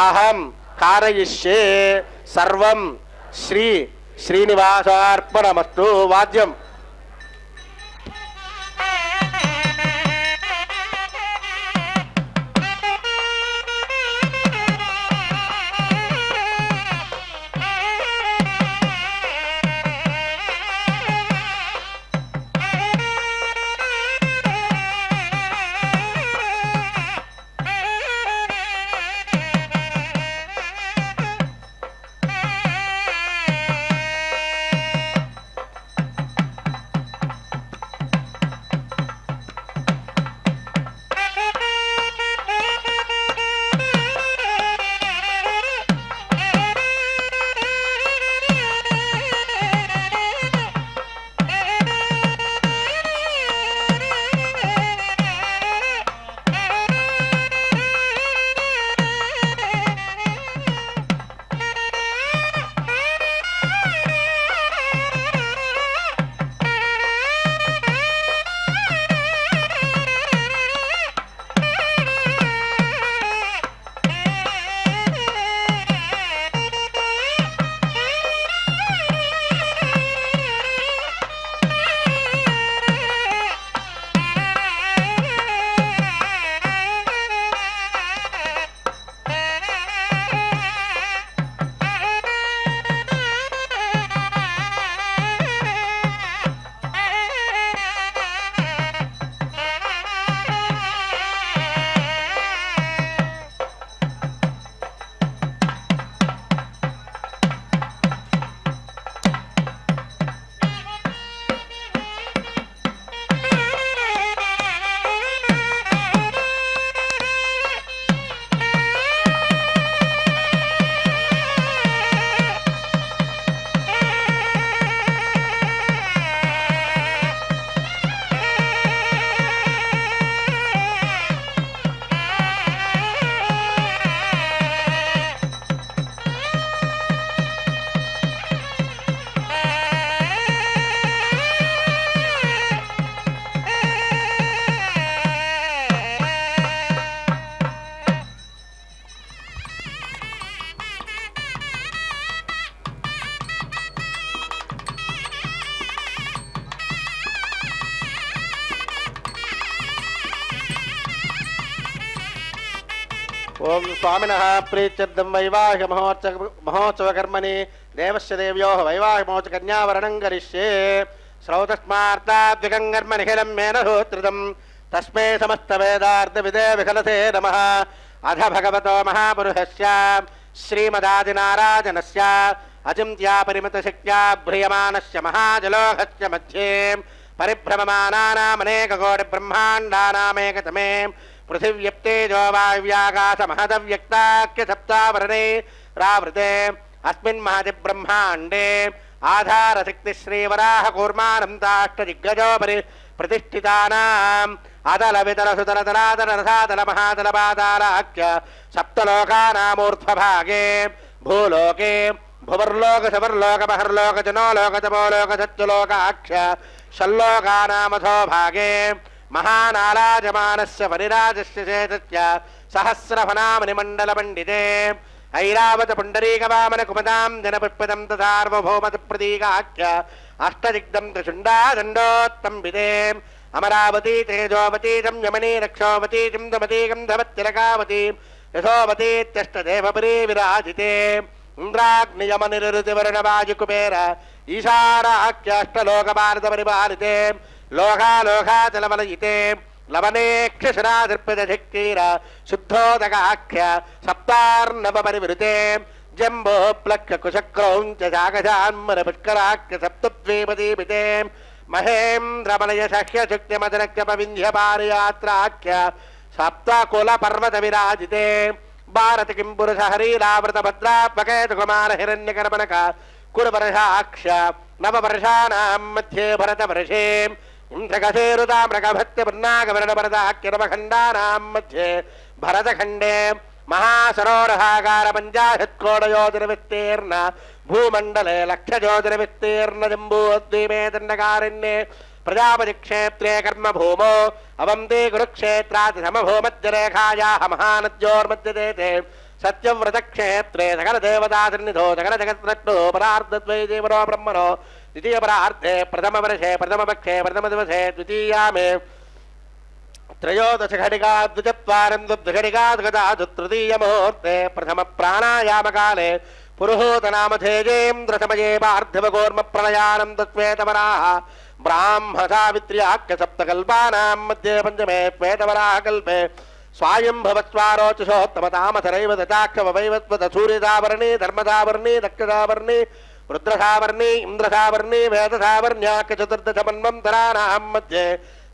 అహం కారయిష్యే సర్వం శ్రీనివాసార్పణమస్తు. వాద్యం ఓం స్వామినః ప్రీత్యర్థం వైవాహిక మహోత్సవ కర్మణి దేవస్య దేవ్యోః వైవాహికమోచ కన్యావరణం కరిష్యే శ్రౌతస్మార్తాద్వికం కర్మ నిఖిలం మేన సూత్రితం తస్మై సమస్త వేదార్థ విదే విఖలతే నమః. అధ భగవతో మహాపురుషస్య శ్రీమదాదినారాజనస్య అచింత్యా పరిమిత శక్త్యా భ్రియమానస్య మహాజలోహస్య మధ్యే పరిభ్రమమానానామనేక కోటి బ్రహ్మాండానామేకతమే పృథివ్యప్తేజో వాయువ్యాకాశ మహదవ్యక్తాఖ్య సప్తావరణే రావృతే అస్మిన్ మహతి బ్రహ్మాండే ఆధారశక్తి శ్రీవరాహ కూర్మానం తాష్టదిగ్గజోపరి ప్రతిష్ఠితానాం అతల వితల సుతల తలాతల రసాతల మహాతల పాతాళాఖ్య సప్తలోకానామూర్ధ్వభాగే భూలోకే భువర్లోక శవర్లోక బహర్లోక జనోలోక తపోలోక సత్యలోకాఖ్య షల్లోకానామథో భాగే మహానాలాజమానస్య పరిరాజస్య చేతస్య సహస్రఫనామణిమండల పండితే ఐరావత పుండరీకవామన కుమతాం జనపుష్పదం తథార్వభౌమత ప్రతీకాఖ్య అష్టదిగ్ధం త్రిశుండాదండోత్తంబితే అమరావతీ తేజోవతీ సంయమనీ రక్షోవతీ చిందమతీ గంధవత్తిలకావతీ యశోవతీత్యష్టదేవపరీ విరాజితే ఇంద్రాగ్నియమనిరుతివర్ణవాయుకుబేర ఈశానాఖ్యాష్టలోకభారత పరిపాలితే లోకాలోకాచలవలయితే లవనేక్షరాధిర్పదధిక్రీర శుద్ధోదకాఖ్య సప్తార్ణవ పరివృతే జంబో ప్లక్ష కుశక్రౌంచ జాగజాన్మర పుష్కరాఖ్య సప్తద్వీపదీపితే మహేంద్రమలయ సహ్య శక్తిమదనక్య పవింధ్య పారయాత్రాఖ్య సప్తకుల పర్వత విరాజితే భారతి కిం పురుష హరీరావృత భద్రాత్మకేతు కుమార హిరణ్యకర్మణక కురువర్షాక్ష నవవర్షాణాం మధ్యే భరతవర్షే ఇంద్రకసేరుతామ్రకభక్తివర్ణాగవర్ణభరతాఖ్యనవఖండానాం మధ్యే భరతఖండే మహాసరోరహాకార పంచాశత్కోటయోజన విస్తీర్ణ భూమండలే లక్షయోజన విస్తీర్ణ జంబూద్వీపే దండకారణ్యే ప్రజాపతి క్షేత్రే కర్మభూమో అవంతి కురుక్షేత్రాది సమభూమధ్యరేఖాయాః మహానద్యోర్మధ్యదేతే సత్యవ్రత క్షేత్రే సకల దేవతాసన్నిధో సకల జగత్రత్నో పరార్ధద్వై జీవనో బ్రహ్మణో ద్వితీయ పరార్ధే ప్రథమ వర్షే ప్రథమ పక్షే ప్రథమ దివసే ద్వితీయామే త్రయోదశ ఘటికా ద్విచత్వారం దుగ్ధఘటికా దుగదాదు తృతీయ ముహూర్తే ప్రథమ ప్రాణాయామకాలే పురుహూతనామధేజేంద్ర సమయే పార్థివగోర్మ ప్రళయానం తత్వేతవరాః బ్రాహ్మ సావిత్ర్యాఖ్య సప్తకల్పానాం మధ్యే పంచమే శ్వేతవరాః కల్పే స్వాయంభవస్వారోచసోత్తమతామసరైవ దచాక్షవైవత్వత సూర్యదావర్ణి ధర్మదావర్ణి దక్షదావర్ణి రుద్రసావర్ణి ఇంద్రసావర్ణి వేదసావర్ణ్యాఖ్య చతుర్దశమన్వంతరాణాం మధ్యే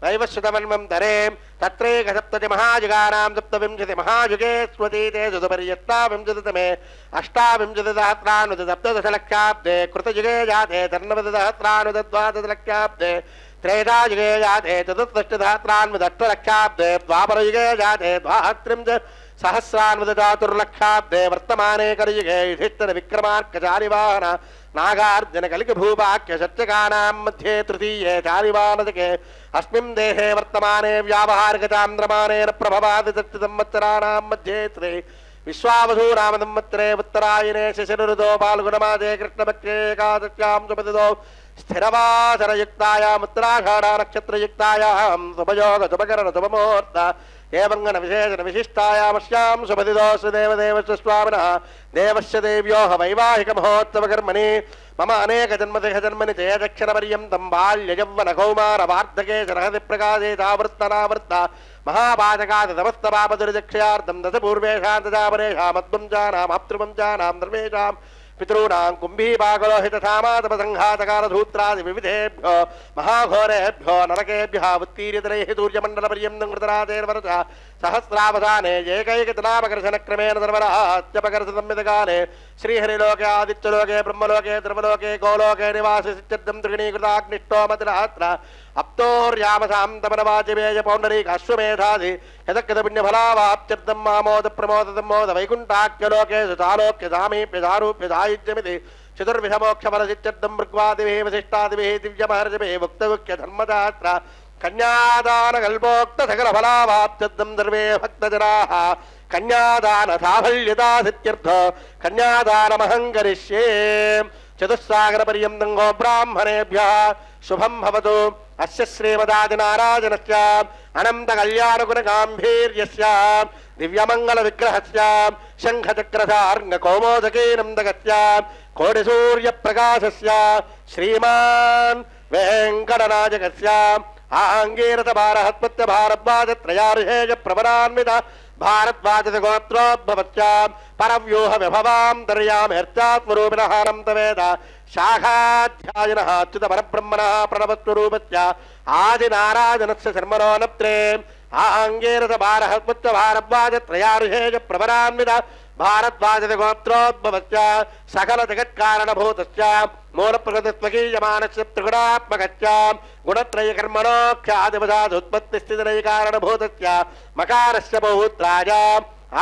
వైవస్వతమన్వంతరే తత్రైకసప్తతి మహాయుగానాం సప్తవింశతి మహాయుగే స్వతీతే సుతపర్యత్తావింశతితమే అష్టావింశతిసహస్రానుత సప్తదశలక్షాబ్దే కృతయుగే జాతే ధర్మవదసహస్రానుత త్రేతాయుగే జాతే చతుర్దష్టసహస్రాన్విదష్టలక్షాబ్దే ద్వాపరయుగే జాతే ద్వాత్రింశ సహస్రాన్విదచాతుర్లక్షాబ్దే వర్తమానే కలియుగే యుధిష్ఠిర విక్రమార్క చారివాహన నాగార్జున కలికి భూపాక్య సత్యకానాం మధ్యే తృతీయే చారివానదికే అస్మిన్ దేహే వర్తమానే వ్యావహారిక చాంద్రమానేన ప్రభవాది సత్య సంవత్సరాణాం మధ్యే త్రే విశ్వావసూ నామ సంవత్సరే ఉత్తరాయణే శశిరుదో పాల్గుణమాదే కృష్ణపక్షే ఏకాదశ్యాం సుపతిదో స్థిరవాసరయుక్తాయాం ఉత్తరాషాఢ నక్షత్రయుక్తాయాం శుభయోగ శుభకరణ శుభముహూర్త ఏవంగన విశేషణ విశిష్టాయామస్యాం శుభదిదోస్తు దేవదేవస్య స్వామినః దేవస్య దేవ్యోః వైవాహిక మహోత్సవ కర్మణి మమ అనేక జన్మదేహ జన్మని జయదక్షిణ పర్యంతం బాల్య యవ్వన కౌమార వార్ధకే శరహది ప్రకాశే తావృత్తనావృత్త మహాపాతకాది సమస్త పాపదురిదక్షయార్థం దశ పూర్వేషాం దశాపరేషామద్వంచానాం ఆప్తృవంచానాం ధర్మేషాం పితॄణాం కుంభీపాకలోహిత సామాతపసంఘాతకారధూత్రాది వివిధేభ్యో మహాఘోరేభ్యో నరకేభ్యः ఉత్తీర్యతరైః సూర్యమండలపర్యంతం కృతరాజేర్వరస సహస్రావధానే ఏకైకతనాపకర్షణక్రమేణ సర్వరాత్యపకర్షసంమితకాలే శ్రీహరిలోకే ఆదిత్యలోకే బ్రహ్మలోకే ధ్రువలోకే గోలోకే నివాసి సిద్ధ్యం త్రిగణీకృతాగ్నిష్టోమతిరాత్ర అప్తోర్యామసాంతమనవాచివేయ పౌండరీక అశ్వమేధాది యదకృత పుణ్యఫలావాప్త్యర్థం మామోద ప్రమోద మోద వైకుంఠాఖ్యలోకే సుతాలోక్య సామీప్య సారూప్య సాయుధ్యమితి చతుర్విధమోక్షఫలసిత్యర్థం మృగ్వాదిభిः వసిష్టాదిభిः దివ్యమహర్షిభిः భుక్తగుఖ్య ధర్మశాస్త్ర కన్యాదాన కల్పోక్త సకల ఫలావాప్త్యర్థం సర్వే భక్తజనాః కన్యాదాన సాఫల్యతాసిత్యర్థ కన్యాదానమహం కరిష్యే చతుస్సాగర పర్యంతం గో బ్రాహ్మణేభ్యः శుభం భవతు అస్య శ్రీమదాదినారాజనస్య అనంత కళ్యాణ గుణ గాంభీర్యస్య దివ్యమంగళ విగ్రహస్య శంఖచక్రసార్ంగ కౌమోదకే నందగస్య కోటి సూర్య ప్రకాశస్య శ్రీమాన్ వెంకటనాయకస్య ఆంగీరత భారహత్పత్య భారద్వాజ త్రయార్హేయ ప్రవరాన్విత భారద్వాజ గోత్రోద్భవస్య పరవ్యూహ విభవాం దర్యామేర్చాత్మరూపిణః అనంతవేద శాఖాధ్యాయినః అచ్యుత పరబ్రహ్మణः ప్రణవస్వరూపస్య ఆదినారాయణస్య శర్మణోనప్త్రే ఆంగీరత భారహత్పత్య భారద్వాజ త్రయార్హేయ ప్రవరాన్విత భారద్వాజ గోత్రోద్భవస్య సకల జగత్కారణభూతస్య మూల ప్రకృతిస్వకీయమానస్య త్రిగుణాత్మకస్య గుణత్రయ కర్మణోఖ్యాదివదాదుత్పత్తి స్థితిరయకారణభూతస్య మకారస్య బహూత్రాయ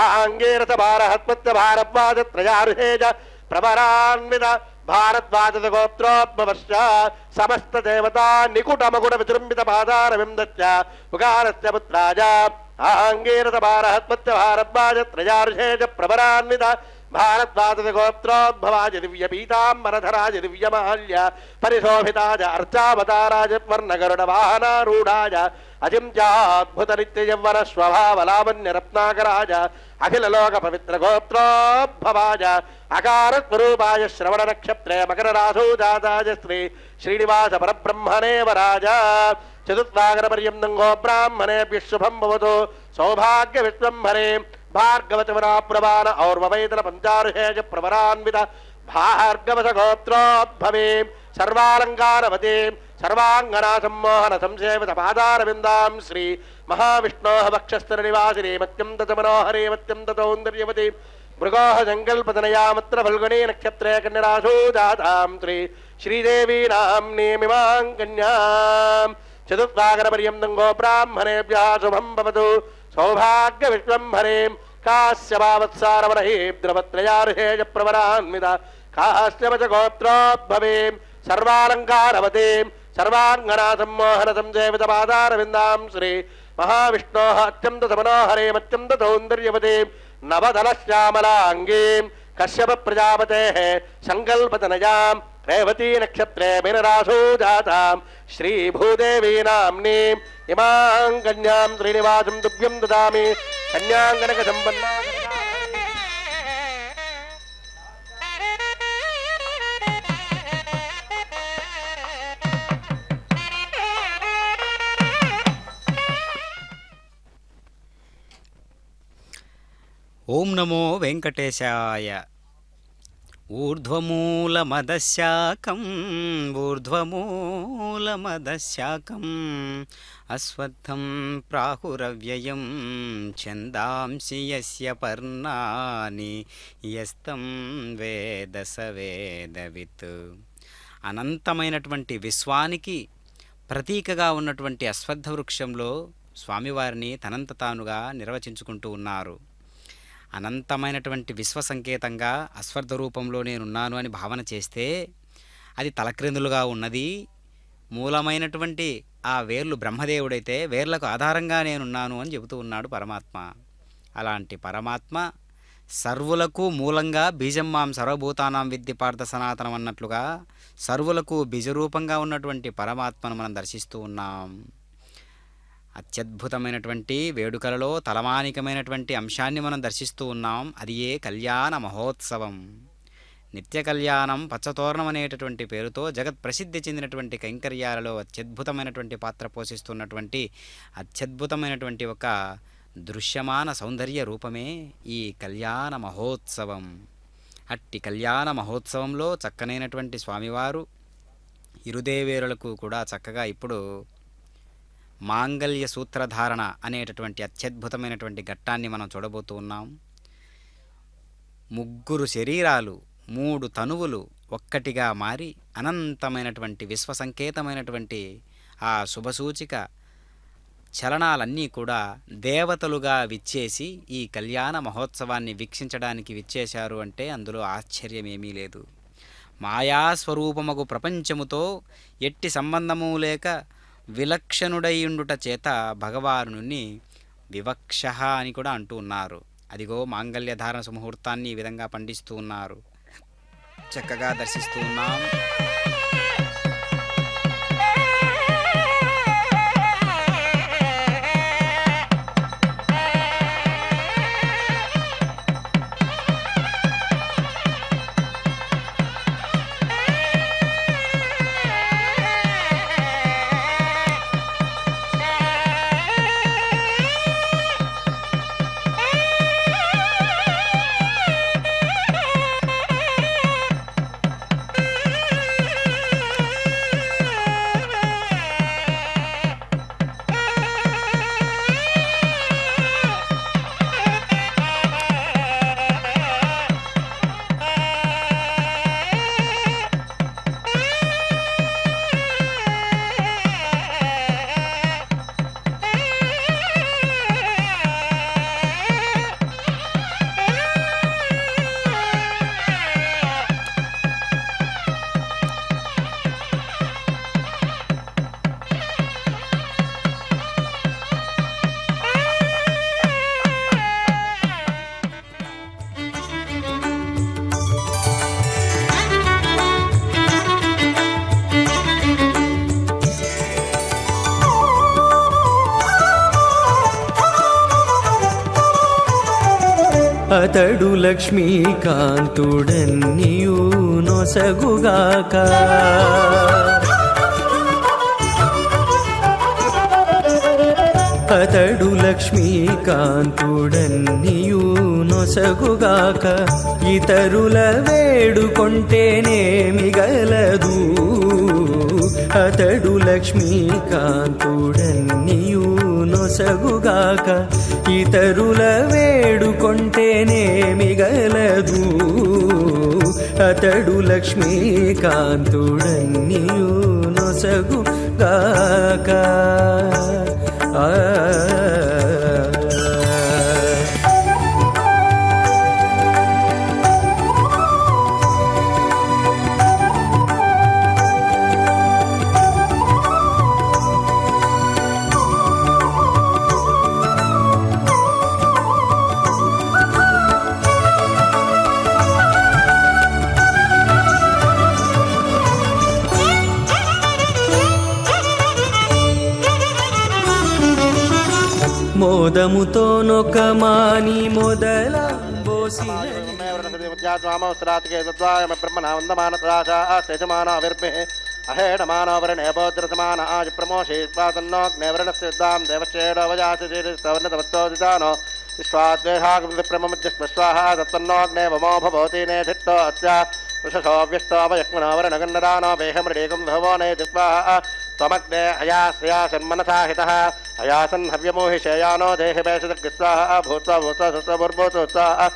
ఆంగీరత భారహత్పత్య భారద్వాజ త్రయార్హేయ ప్రవరాన్విత భారద్వాజ గోత్రోద్భవస్య సమస్త దేవతా నికుటమగుణ విజృంభిత పాదారవిందస్య ఉగారస్య పుత్రాయ ఆంగీరత భారహత్పత్య భారద్వాజ త్రయార్హేయ ప్రవరాన్విత భారద్వాజ గోత్రోద్భవాజ దివ్య పీతాంబరధరాజ దివ్యమాల్య పరిశోభితాజ అర్చావతారాజ వర్ణగరుడ వాహనారూఢాజ అజింత్యాద్భుత నిత్య యవ్వన స్వభావలావణ్య రత్నాకరాజ అఖిల లోక పవిత్ర గోత్రోద్భవాజ అకార స్వరూపాయ శ్రవణ నక్షత్రే మకర రాశో జాతాజ శ్రీనివాస పరబ్రహ్మణే వరాజ చతుస్సాగర పర్యంతం గో బ్రాహ్మణేభ్యః శుభం భవతు సౌభాగ్య విశ్వంభరే భార్గవతమనా ప్రవాణ ఔర్వవైదన పంచార్హేజ ప్రవరాన్విత భార్గవస గోత్రోద్భవే సర్వాలంకారవతే సర్వాంగనా సమ్మోహన సంసేవిత పాదారవిందాం శ్రీ महाविष्णोः वक्षस्थलनिवासिने मत्यं तत मनोहरे मत्यं ततोन्दर्यवती मृगोः जङ्गल्पतनयामत्र फल्गुने नक्षत्रे कन्यराशो जातां श्रीदेवी नाम्नीमिमां कन्याम् चतुर्वागरपर्यन्तं गोब्राह्मणेभ्यः शुभं भवतु सौभाग्यविश्वम्भरें काश्यपावत्सारवरहेद्रवत्रयार्हेयप्रवरान्विता काश्यपच गोत्रोद्भवें सर्वालङ्कारवतीं सर्वाङ्गनासम्मोहनसंसेवितपादारविन्दां श्री महाविष्णोः अत्यन्तसमनोहरेम् अत्यन्तसौन्दर्यवतीं नवदलश्यामलाङ्गीं कश्यपप्रजापतेः सङ्कल्पतनयां रेवती नक्षत्रे मीनराशो जातां श्रीभूदेवी नाम्नीं इमां कन्यां श्रीनिवासं तुभ्यं ददामि कन्याङ्गनकसम्पन्ना ఓం నమో వెంకటేశాయ. ఊర్ధ్వమూలమదశాకం అశ్వత్థం ప్రాహురవ్యయం ఛందాంసి యస్య పర్ణాని యస్తం వేద స వేదవిత్. అనంతమైనటువంటి విశ్వానికి ప్రతీకగా ఉన్నటువంటి అశ్వత్థ వృక్షంలో స్వామివారిని తనంత తానుగా నిర్వచించుకుంటూ ఉన్నారు. అనంతమైనటువంటి విశ్వ సంకేతంగా అశ్వత్థ రూపంలో నేనున్నాను అని భావన చేస్తే అది తలక్రిందులుగా ఉన్నది. మూలమైనటువంటి ఆ వేర్లు బ్రహ్మదేవుడైతే వేర్లకు ఆధారంగా నేనున్నాను అని చెబుతూ ఉన్నాడు పరమాత్మ. అలాంటి పరమాత్మ సర్వులకు మూలంగా బీజం మాం సర్వభూతానాం విద్య పార్థ సనాతనం అన్నట్లుగా సర్వులకు బీజరూపంగా ఉన్నటువంటి పరమాత్మను మనం దర్శిస్తూ ఉన్నాం. అత్యద్భుతమైనటువంటి వేడుకలలో తలమానికమైనటువంటి అంశాన్ని మనం దర్శిస్తూ ఉన్నాం. అది ఏ కళ్యాణ మహోత్సవం. నిత్య కళ్యాణం పచ్చతోరణం అనేటటువంటి పేరుతో జగత్ ప్రసిద్ధి చెందినటువంటి కైంకర్యాలలో అత్యద్భుతమైనటువంటి పాత్ర పోషిస్తున్నటువంటి అత్యద్భుతమైనటువంటి ఒక దృశ్యమాన సౌందర్య రూపమే ఈ కళ్యాణ మహోత్సవం. అట్టి కళ్యాణ మహోత్సవంలో చక్కనైనటువంటి స్వామివారు ఇరుదేవేరులకు కూడా చక్కగా ఇప్పుడు మాంగళ్య సూత్రధారణ అనేటటువంటి అత్యద్భుతమైనటువంటి ఘట్టాన్ని మనం చూడబోతూ ఉన్నాం. 3 శరీరాలు 3 తనువులు ఒక్కటిగా మారి అనంతమైనటువంటి విశ్వ సంకేతమైనటువంటి ఆ శుభసూచిక చలనాలన్నీ కూడా దేవతలుగా విచ్చేసి ఈ కళ్యాణ మహోత్సవాన్ని వీక్షించడానికి విచ్చేశారు అంటే అందులో ఆశ్చర్యమేమీ లేదు. మాయాస్వరూపమగు ప్రపంచముతో ఎట్టి సంబంధము లేక విలక్షణుడైయుండుట చేత భగవానుని వివక్ష అని కూడా అంటూ ఉన్నారు. అదిగో మాంగళ్యధారణ సుముహూర్తాన్ని ఈ విధంగా పండిస్తూ ఉన్నారు. చక్కగా దర్శిస్తూ ఉన్నాం. అతడు లక్ష్మీకాంతుడన్నియు నొసగుగాక అతడు లక్ష్మీకాంతుడన్నియు నొసగుగాక ఇతరుల వేడుకొంటేనేమి గలదు అతడు లక్ష్మీకాంతుడన్నియు నొసగుగాక ఇతరుల వేడుకొంటేనే మిగలదు అతడు లక్ష్మీకాంతుడన్నియు నొసగుగాక ఆ మోదముతో నొక మాని మొదలంబోసిన బ్రహ్మణ వందమానసాచామానవిర్భే అహేడమానవరణే బోద్రసమాన ఆజ ప్రమోషేత్వాసన్నోగ్నేవరణస్యాం దేవచేడోవజాసవర్ణతమస్తోదితానో విశ్వాద్వేహాగ్రమస్వాహ తత్వన్నోగ్నే వమో భవతి నేధిట్టో అస్య వృషశోవ్యష్టోవయక్మనోవరణగన్నరానో వేహమృడేకం భవో నే దిక్వాహ त्वमग्ने अयास्यासन्मनसा हितः अयासन् हव्यमोहिषेयानो देहवेशदग्स्वाहा भूत्वा भूत्वा सुत्वभूर्भूतोत्साह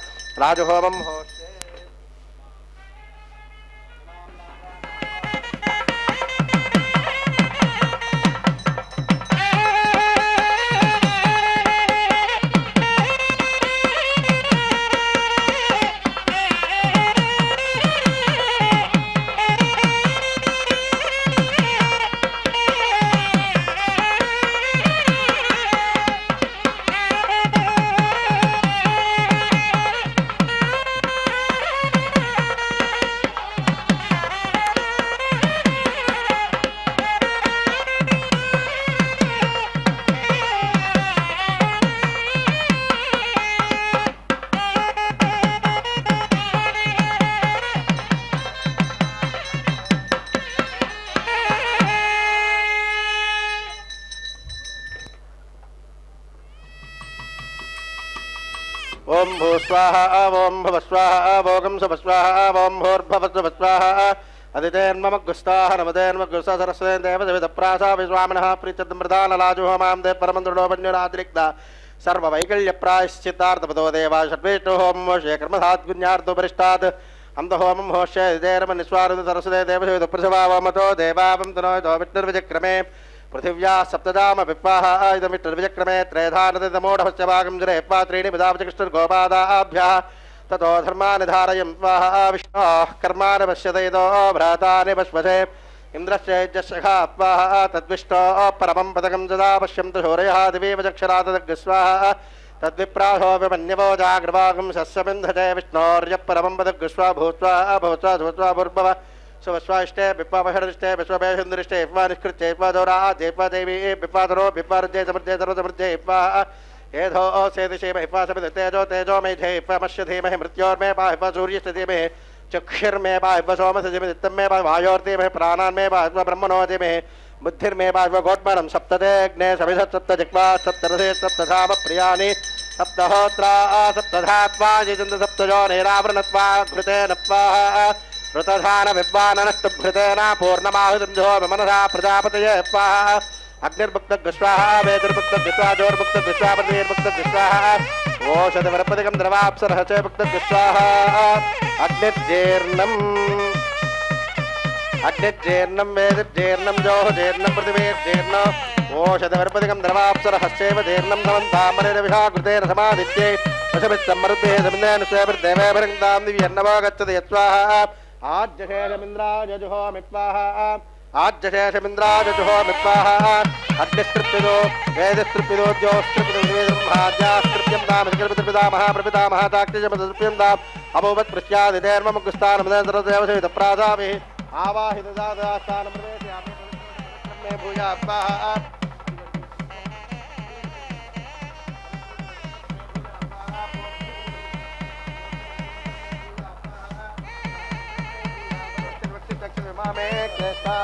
राजहोमं होष्ये ओम भूस्वाहा ओम भवस्वाहा ओम सवस्वाहा ओम भूर्भवस्वाहा अदितेन्ममग्गुस्ताः नमदेन्मग्गुस्ता सरस्वती देवदेवतप्रासा विश्वामिनः प्रीत्यमृदानलाजुहोमां देव परमन्द्रोपन्युरातिरिक्ता सर्ववैकल्यप्रायश्चित्तार्थपदो देवा षड्वेष्टो होमं होष्ये कर्मधात्पुण्यार्थोपरिष्टात् अन्धहोमं होष्ये दिदेर्मनिस्वारुद सरस्वती देवदेवतप्रसवावमतो देवावं तनोतो विष्णुर्विजक्रमे पृथिव्या सप्तदाम विप्वाह इदमिष्टर्विजक्रमे त्रयधानदमोढस्य भागं जरेप्वा त्रीणि विदावचकृष्टर्गोपादाभ्यः ततो धर्मानि धारयं स्वाहा विष्णोः कर्माणि पश्यतैतो भ्रातानि पश्वसे इन्द्रश्चैजशखा स्वाहा तद्विष्णोः परमं पदकं सदा पश्यन्तु शौर्यः दिवीवचक्षरातदग्स्वाहा तद्विप्रासो विमन्यवो जाग्रवागं शस्यबिन्धते विष्णोर्यः परमं पदग्स्वा भूत्वा भूत्वा धूत्वा भूर्भव सुवस्वाष्टे विप्पावहरिष्टे विश्वभेषुन्दरिष्टे इप्वा निष्कृत्य इप्वा दौरा देवा देवी विप्पाधरो विप्पारुज्ये समृद्धे सर्वसमृद्धे इप्वा एधो सेदिशेम इप्वा समिध तेजो तेजो मेधे इप्वा मश्य धीमहि मृत्योर्मे पा इप्वा सूर्यस्य धीमहि चक्षुर्मे पा इप्वा सोमस्य धीमहि दित्तमे पा वायोर्धीमहि प्राणान्मे पा इप्वा ब्रह्मणो धीमहि बुद्धिर्मे पा इप्वा गोट्मनं सप्तते अग्ने सविधः सप्तजिह्वा सप्तरसे सप्तधाम प्रियाणि सप्तहोत्रा सप्तधात्वा यजन्त सप्तजो नेरावृणत्वा घृतेन स्वाहा ऋतधान विद्वाननष्टभृतेन पूर्णमाहुतिर्जो मनसा प्रजापतये स्वाहा अग्निर्भुक्तग्स्वाहा वेदिर्भुक्तग्स्वाहा जोर्भुक्तग्स्वाहा ओषधिवरपदिकं द्रवाप्सरः च भुक्तग्स्वाहा अग्निर्जीर्णं वेदिर्जीर्णं जोर्जीर्णं पृथिवीर्जीर्णं ओषधिवरपदिकं द्रवाप्सरश्चैव जीर्णं समन्तामनिरविषाकृतेन समादित्ये वशभिस्समृद्धे समिन्देन स्वेभिर्देवेभिरङ्गां दिव्यन्नवो गच्छति यत्स्वाहा आज्यशेषमिन्द्राजजुहोमित्वाहा आज्यशेषमिन्द्राजजुहोमित्वाहा अग्निस्तृप्तिदो वेदस्तृप्तिदो ज्योस्तृप्तिदोर्भाज्यास्तृप्यं दामस्कृपितृपितामहा प्रपितामहा ताक्तिजमतृप्यं दाम् अभूवत् पृश्यादिधेर्ममुग्गुस्तानमदेन्द्रदेवसेवितप्रासाभिः आवाहितदादास्थानमृदेश्यामे भूया स्वाहा मे क्लेशा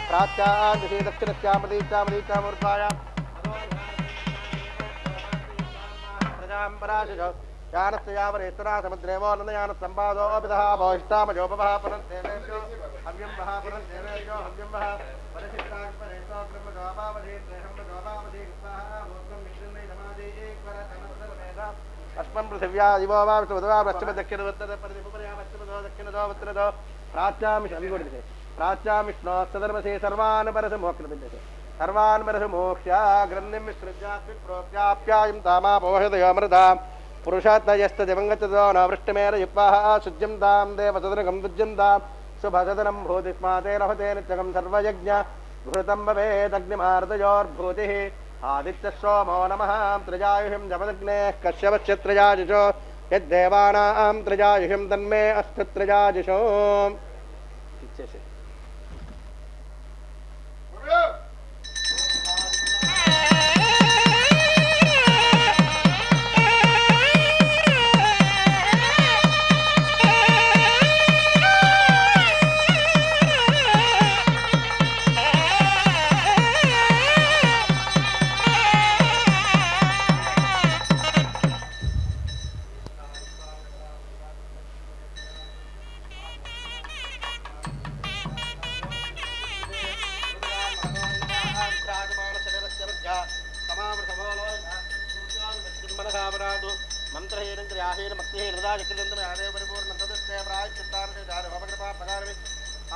प्राच्यां दिशि दक्षिणस्यामदीचामदीचामूर्धायां प्रजां पराशजो यानस्य यावरेतना समुद्रेवो नन्दयानसम्पादो अभिदः भविष्टामजोपवः पुनर्देवेभ्यो हव्यं वः पुनर्देवेभ्यो हव्यं वः परिशिष्टां परेतो ब्रह्मजोपावधि देहं जोपावधि स्वाहा अस्मन् पृथिव्या दिवो वा विष्णुवतो वा पश्चिम दक्षिणोत्तर परिदिपपर्या पश्चिमतो दक्षिणतो उत्तरतो प्राच्यामिष्णो प्राच्यामिष्णोस्तधर्मसे सर्वान् परसमोक्षविद्यते सर्वान् परसमोक्ष्य ग्रन्थिं विसृज्याप्यायं तामापोहदयोमृता पुरुषात्तयस्तदिवङ्गतो न वृष्टिमेरयुक्वाः शुद्ध्यं तां देवसदनकं दुज्यन्तां शुभसदनं भूतिस्माते लभते नित्यकं सर्वयज्ञ घृतं भवेदग्निमार्तयोर्भूतिः आदित्यसोमो नमः त्रजायुषं जपदग्नेः कश्यपश्च त्रजाजुषो यद्देवानां त्रजायुषं तन्मे अस्तु त्रजाजुषो इच्छेसे మంత్రహీనం క్రియాహీన భక్తిహీన హృదయకృతం యాదే పరిపూర్ణ తదస్తే ప్రాయశ్చిత్తాన్ని జారి భవకృపా పదారవి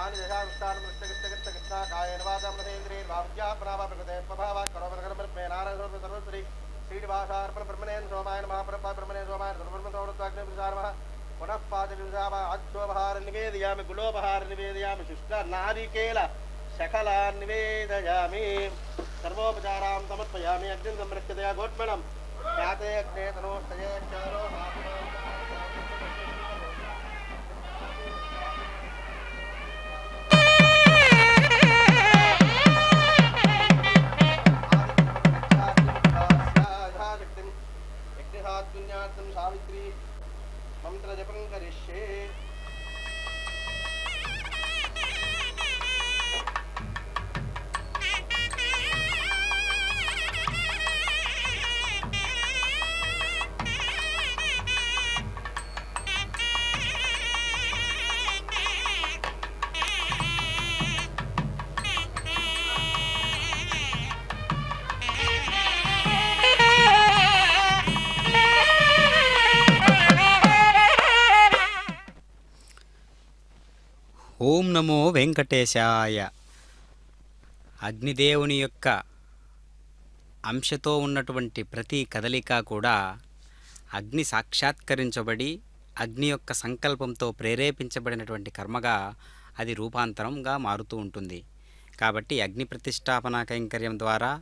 ఆని దేశావిష్టానం కృష్ణ కృష్ణ కాయేన వాచా మనసేంద్రియ భావ్యా ప్రాభా ప్రకృతే స్వభావ కరోమరకరమే నారాయణ సర్వశ్రీ శ్రీనివాసార్పణ బ్రహ్మణేన సోమాయన మహాప్రభా బ్రహ్మణే సోమాయన సర్వబ్రహ్మ సౌరత్వాగ్నే విచారమ పునః పాదవిజామ అక్షోపహార నివేదయామి గులోపహార నివేదయామి శుష్క నారికేల శకలాన్ నివేదయామి సర్వోపచారాం సమర్పయామి అగ్నిం సంరక్షతయా గోట్మణం ఖ్యాతే అగ్నే తనోస్తయే చారో యజ్ఞాత్మం సావిత్రి మంత్రజపం కరిష్యే ఓం నమో వెంకటేశాయ. అగ్నిదేవుని యొక్క అంశతో ఉన్నటువంటి ప్రతి కదలిక కూడా అగ్ని సాక్షాత్కరించబడి అగ్ని యొక్క సంకల్పంతో ప్రేరేపించబడినటువంటి కర్మగా అది రూపాంతరంగా మారుతూ ఉంటుంది. కాబట్టి అగ్ని ప్రతిష్టాపన కైంకర్యం ద్వారా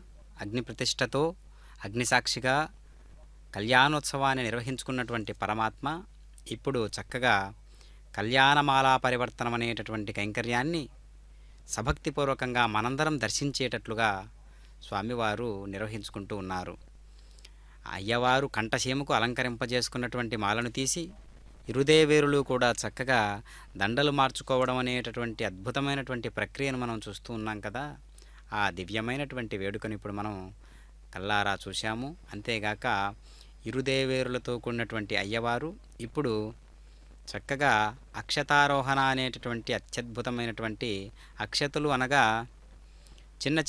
అగ్ని ప్రతిష్టతో అగ్నిసాక్షిగా కళ్యాణోత్సవాన్ని నిర్వహించుకున్నటువంటి పరమాత్మ ఇప్పుడు చక్కగా కళ్యాణమాలా పరివర్తనం అనేటటువంటి కైంకర్యాన్ని సభక్తిపూర్వకంగా మనందరం దర్శించేటట్లుగా స్వామివారు నిర్వహించుకుంటూ ఉన్నారు. అయ్యవారు కంఠసీమకు అలంకరింపజేసుకున్నటువంటి మాలను తీసి ఇరుదేవేరులు కూడా చక్కగా దండలు మార్చుకోవడం అనేటటువంటి అద్భుతమైనటువంటి ప్రక్రియను మనం చూస్తూ ఉన్నాం కదా. ఆ దివ్యమైనటువంటి వేడుకను ఇప్పుడు మనం కల్లారా చూశాము. అంతేగాక ఇరుదేవేరులతో కూడినటువంటి అయ్యవారు ఇప్పుడు చక్కగా అక్షతారోహణ అనేటటువంటి అత్యద్భుతమైనటువంటి అక్షతలు అనగా చిన్న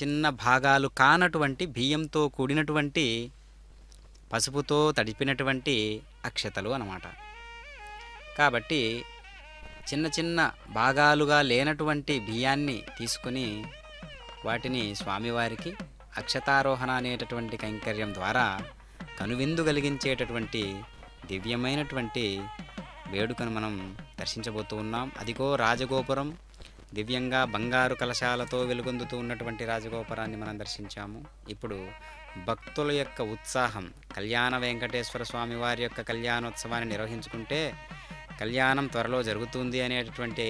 చిన్న భాగాలు కానటువంటి బియ్యంతో కూడినటువంటి పసుపుతో తడిపినటువంటి అక్షతలు అన్నమాట. కాబట్టి చిన్న భాగాలుగా లేనటువంటి బియ్యాన్ని తీసుకుని వాటిని స్వామివారికి అక్షతారోహణ అనేటటువంటి కైంకర్యం ద్వారా కనువిందు కలిగించేటటువంటి దివ్యమైనటువంటి వేడుకను మనం దర్శించబోతూ ఉన్నాం. అదిగో రాజగోపురం, దివ్యంగా బంగారు కలశాలతో వెలుగొందుతూ ఉన్నటువంటి రాజగోపురాన్ని మనం దర్శించాము. ఇప్పుడు భక్తుల యొక్క ఉత్సాహం, కళ్యాణ వెంకటేశ్వర స్వామి వారి యొక్క కళ్యాణోత్సవాన్ని నిర్వహించుకుంటే కళ్యాణం త్వరలో జరుగుతుంది అనేటటువంటి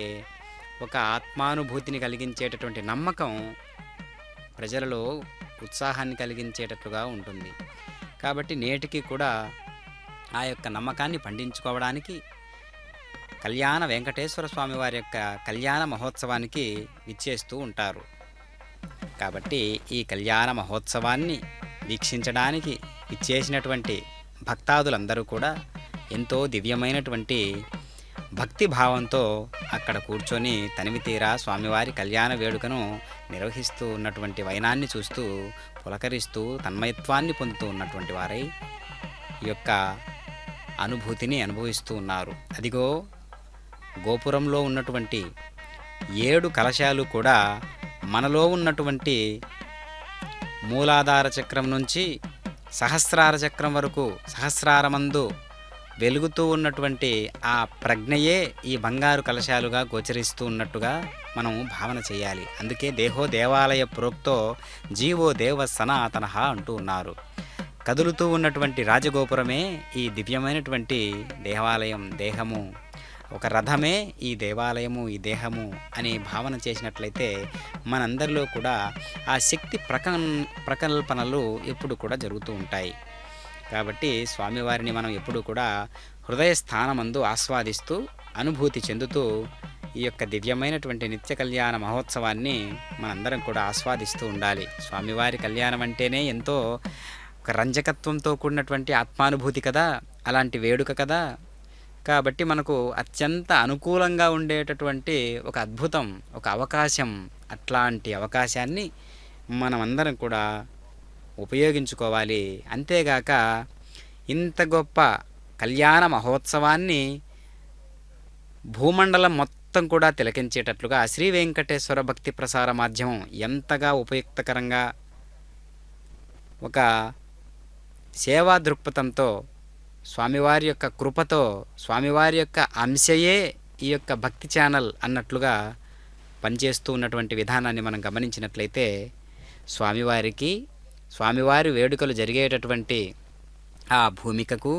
ఒక ఆత్మానుభూతిని కలిగించేటటువంటి నమ్మకం ప్రజలలో ఉత్సాహాన్ని కలిగించేటట్లుగా ఉంటుంది. కాబట్టి నేటికి కూడా ఆ యొక్క నమ్మకాన్ని పండించుకోవడానికి కళ్యాణ వెంకటేశ్వర స్వామి వారి యొక్క కళ్యాణ మహోత్సవానికి విచ్చేస్తూ ఉంటారు. కాబట్టి ఈ కళ్యాణ మహోత్సవాన్ని వీక్షించడానికి విచ్చేసినటువంటి భక్తాదులందరూ కూడా ఎంతో దివ్యమైనటువంటి భక్తి భావంతో అక్కడ కూర్చొని తనివి తీరా స్వామివారి కళ్యాణ వేడుకను నిర్వహిస్తూ ఉన్నటువంటి వైనాన్ని చూస్తూ పులకరిస్తూ తన్మయత్వాన్ని పొందుతూ ఉన్నటువంటి వారై ఈ యొక్క అనుభూతిని అనుభవిస్తూ ఉన్నారు. అదిగో గోపురంలో ఉన్నటువంటి 7 కలశాలు కూడా మనలో ఉన్నటువంటి మూలాధార చక్రం నుంచి సహస్రార చక్రం వరకు సహస్రారమందు వెలుగుతూ ఉన్నటువంటి ఆ ప్రజ్ఞయే ఈ బంగారు కలశాలుగా గోచరిస్తూ ఉన్నట్టుగా మనం భావన చేయాలి. అందుకే దేహో దేవాలయ ప్రోక్తో జీవో దేవ సనాతన అంటూ ఉన్నారు. కదులుతూ ఉన్నటువంటి రాజగోపురమే ఈ దివ్యమైనటువంటి దేవాలయం, దేహము, ఒక రథమే ఈ దేవాలయము, ఈ దేహము అని భావన చేసినట్లయితే మనందరిలో కూడా ఆ శక్తి ప్రకల్పనలు ఎప్పుడు కూడా జరుగుతూ ఉంటాయి. కాబట్టి స్వామివారిని మనం ఎప్పుడు కూడా హృదయ స్థానమందు ఆస్వాదిస్తూ అనుభూతి చెందుతూ ఈ యొక్క దివ్యమైనటువంటి నిత్య కళ్యాణ మహోత్సవాన్ని మనందరం కూడా ఆస్వాదిస్తూ ఉండాలి. స్వామివారి కళ్యాణం అంటేనే ఎంతో ఒక రంజకత్వంతో కూడినటువంటి ఆత్మానుభూతి కదా, అలాంటి వేడుక కదా. కాబట్టి మనకు అత్యంత అనుకూలంగా ఉండేటటువంటి ఒక అద్భుతం, ఒక అవకాశం. అట్లాంటి అవకాశాన్ని మనమందరం కూడా ఉపయోగించుకోవాలి. అంతేగాక ఇంత గొప్ప కళ్యాణ మహోత్సవాన్ని భూమండలం మొత్తం కూడా తిలకించేటట్లుగా శ్రీ వెంకటేశ్వర భక్తి ప్రసార మాధ్యమం ఎంతగా ఉపయుక్తకరంగా ఒక సేవా దృక్పథంతో స్వామివారి యొక్క కృపతో స్వామివారి యొక్క అంశయే ఈ యొక్క భక్తి ఛానల్ అన్నట్లుగా పనిచేస్తూ ఉన్నటువంటి విధానాన్ని మనం గమనించినట్లయితే స్వామివారి వేడుకలు జరిగేటటువంటి ఆ భూమికకు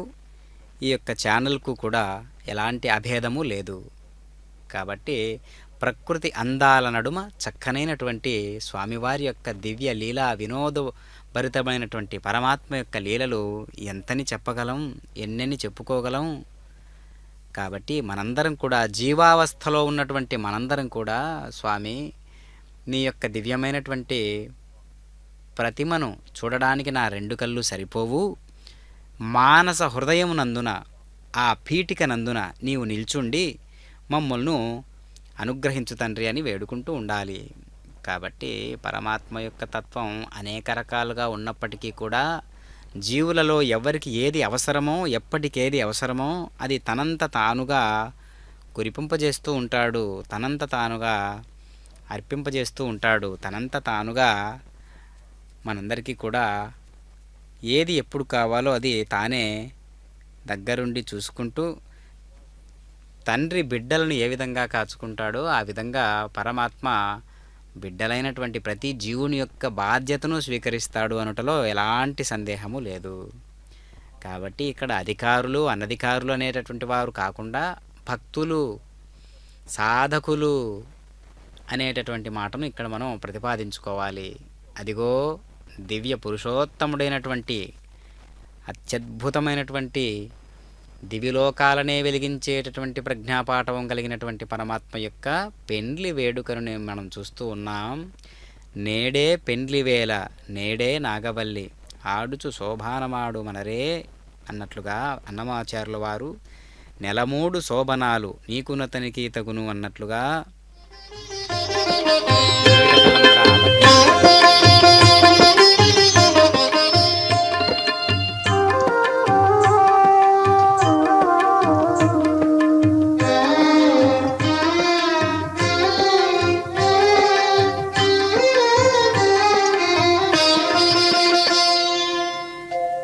ఈ యొక్క ఛానల్కు కూడా ఎలాంటి అభేదము లేదు. కాబట్టి ప్రకృతి అందాల నడుమ చక్కనైనటువంటి స్వామివారి యొక్క దివ్య లీలా వినోదభరితమైనటువంటి పరమాత్మ యొక్క లీలలు ఎంతని చెప్పగలం, ఎన్నెన్ని చెప్పుకోగలం. కాబట్టి మనందరం కూడా జీవావస్థలో ఉన్నటువంటి మనందరం కూడా స్వామి నీ యొక్క దివ్యమైనటువంటి ప్రతిమను చూడడానికి నా 2 కళ్ళు సరిపోవు, మానస హృదయమునందున ఆ పీఠిక నందున నీవు నిల్చుండి మమ్మల్ని అనుగ్రహించు తండ్రి అని వేడుకుంటూ ఉండాలి. కాబట్టి పరమాత్మ యొక్క తత్వం అనేక రకాలుగా ఉన్నప్పటికీ కూడా జీవులలో ఎవరికి ఏది అవసరమో, ఎప్పటికేది అవసరమో అది తనంత తానుగా కురిపింపజేస్తూ ఉంటాడు, తనంత తానుగా అర్పింపజేస్తూ ఉంటాడు. తనంత తానుగా మనందరికీ కూడా ఏది ఎప్పుడు కావాలో అది తానే దగ్గరుండి చూసుకుంటూ తండ్రి బిడ్డలను ఏ విధంగా కాచుకుంటాడో ఆ విధంగా పరమాత్మ బిడ్డలైనటువంటి ప్రతి జీవుని యొక్క బాధ్యతను స్వీకరిస్తాడు అనటలో ఎలాంటి సందేహము లేదు. కాబట్టి ఇక్కడ అధికారులు అనధికారులు అనేటటువంటి వారు కాకుండా భక్తులు, సాధకులు అనేటటువంటి మాటను ఇక్కడ మనం ప్రతిపాదించుకోవాలి. అదిగో దివ్య పురుషోత్తముడైనటువంటి అత్యద్భుతమైనటువంటి దివిలోకాలనే వెలిగించేటటువంటి ప్రజ్ఞాపాఠవం కలిగినటువంటి పరమాత్మ యొక్క పెండ్లి వేడుకను మనం చూస్తూ ఉన్నాం. నేడే పెండ్లి వేళ నేడే నాగవల్లి ఆడుచు శోభానమాడు మనరే అన్నట్లుగా అన్నమాచార్యుల వారు 3 శోభనాలు నీకునతనికి తగును అన్నట్లుగా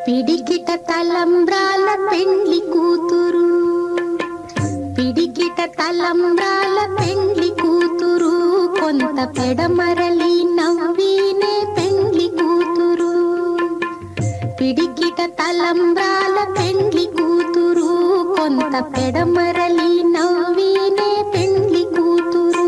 పిడికిట తలంబ్రాల పెండ్లి కూతురు, పిడికిట తలంబ్రాల పెండ్లి కూతురు, కొంత పెడమరలి నవ్వినే పెండ్లి కూతురు. పిడికిట తలంబ్రాల పెండ్లి కూతురు, కొంత పెడమరలి నవ్వినే పెండ్లి కూతురు.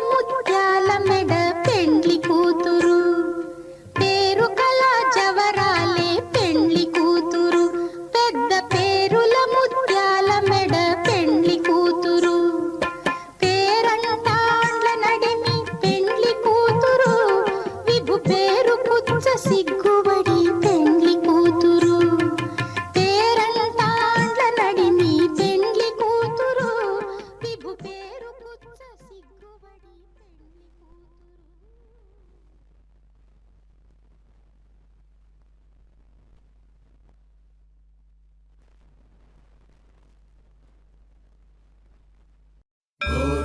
ముత్యాల మెడ పెండ్లి కూతురు. ఓ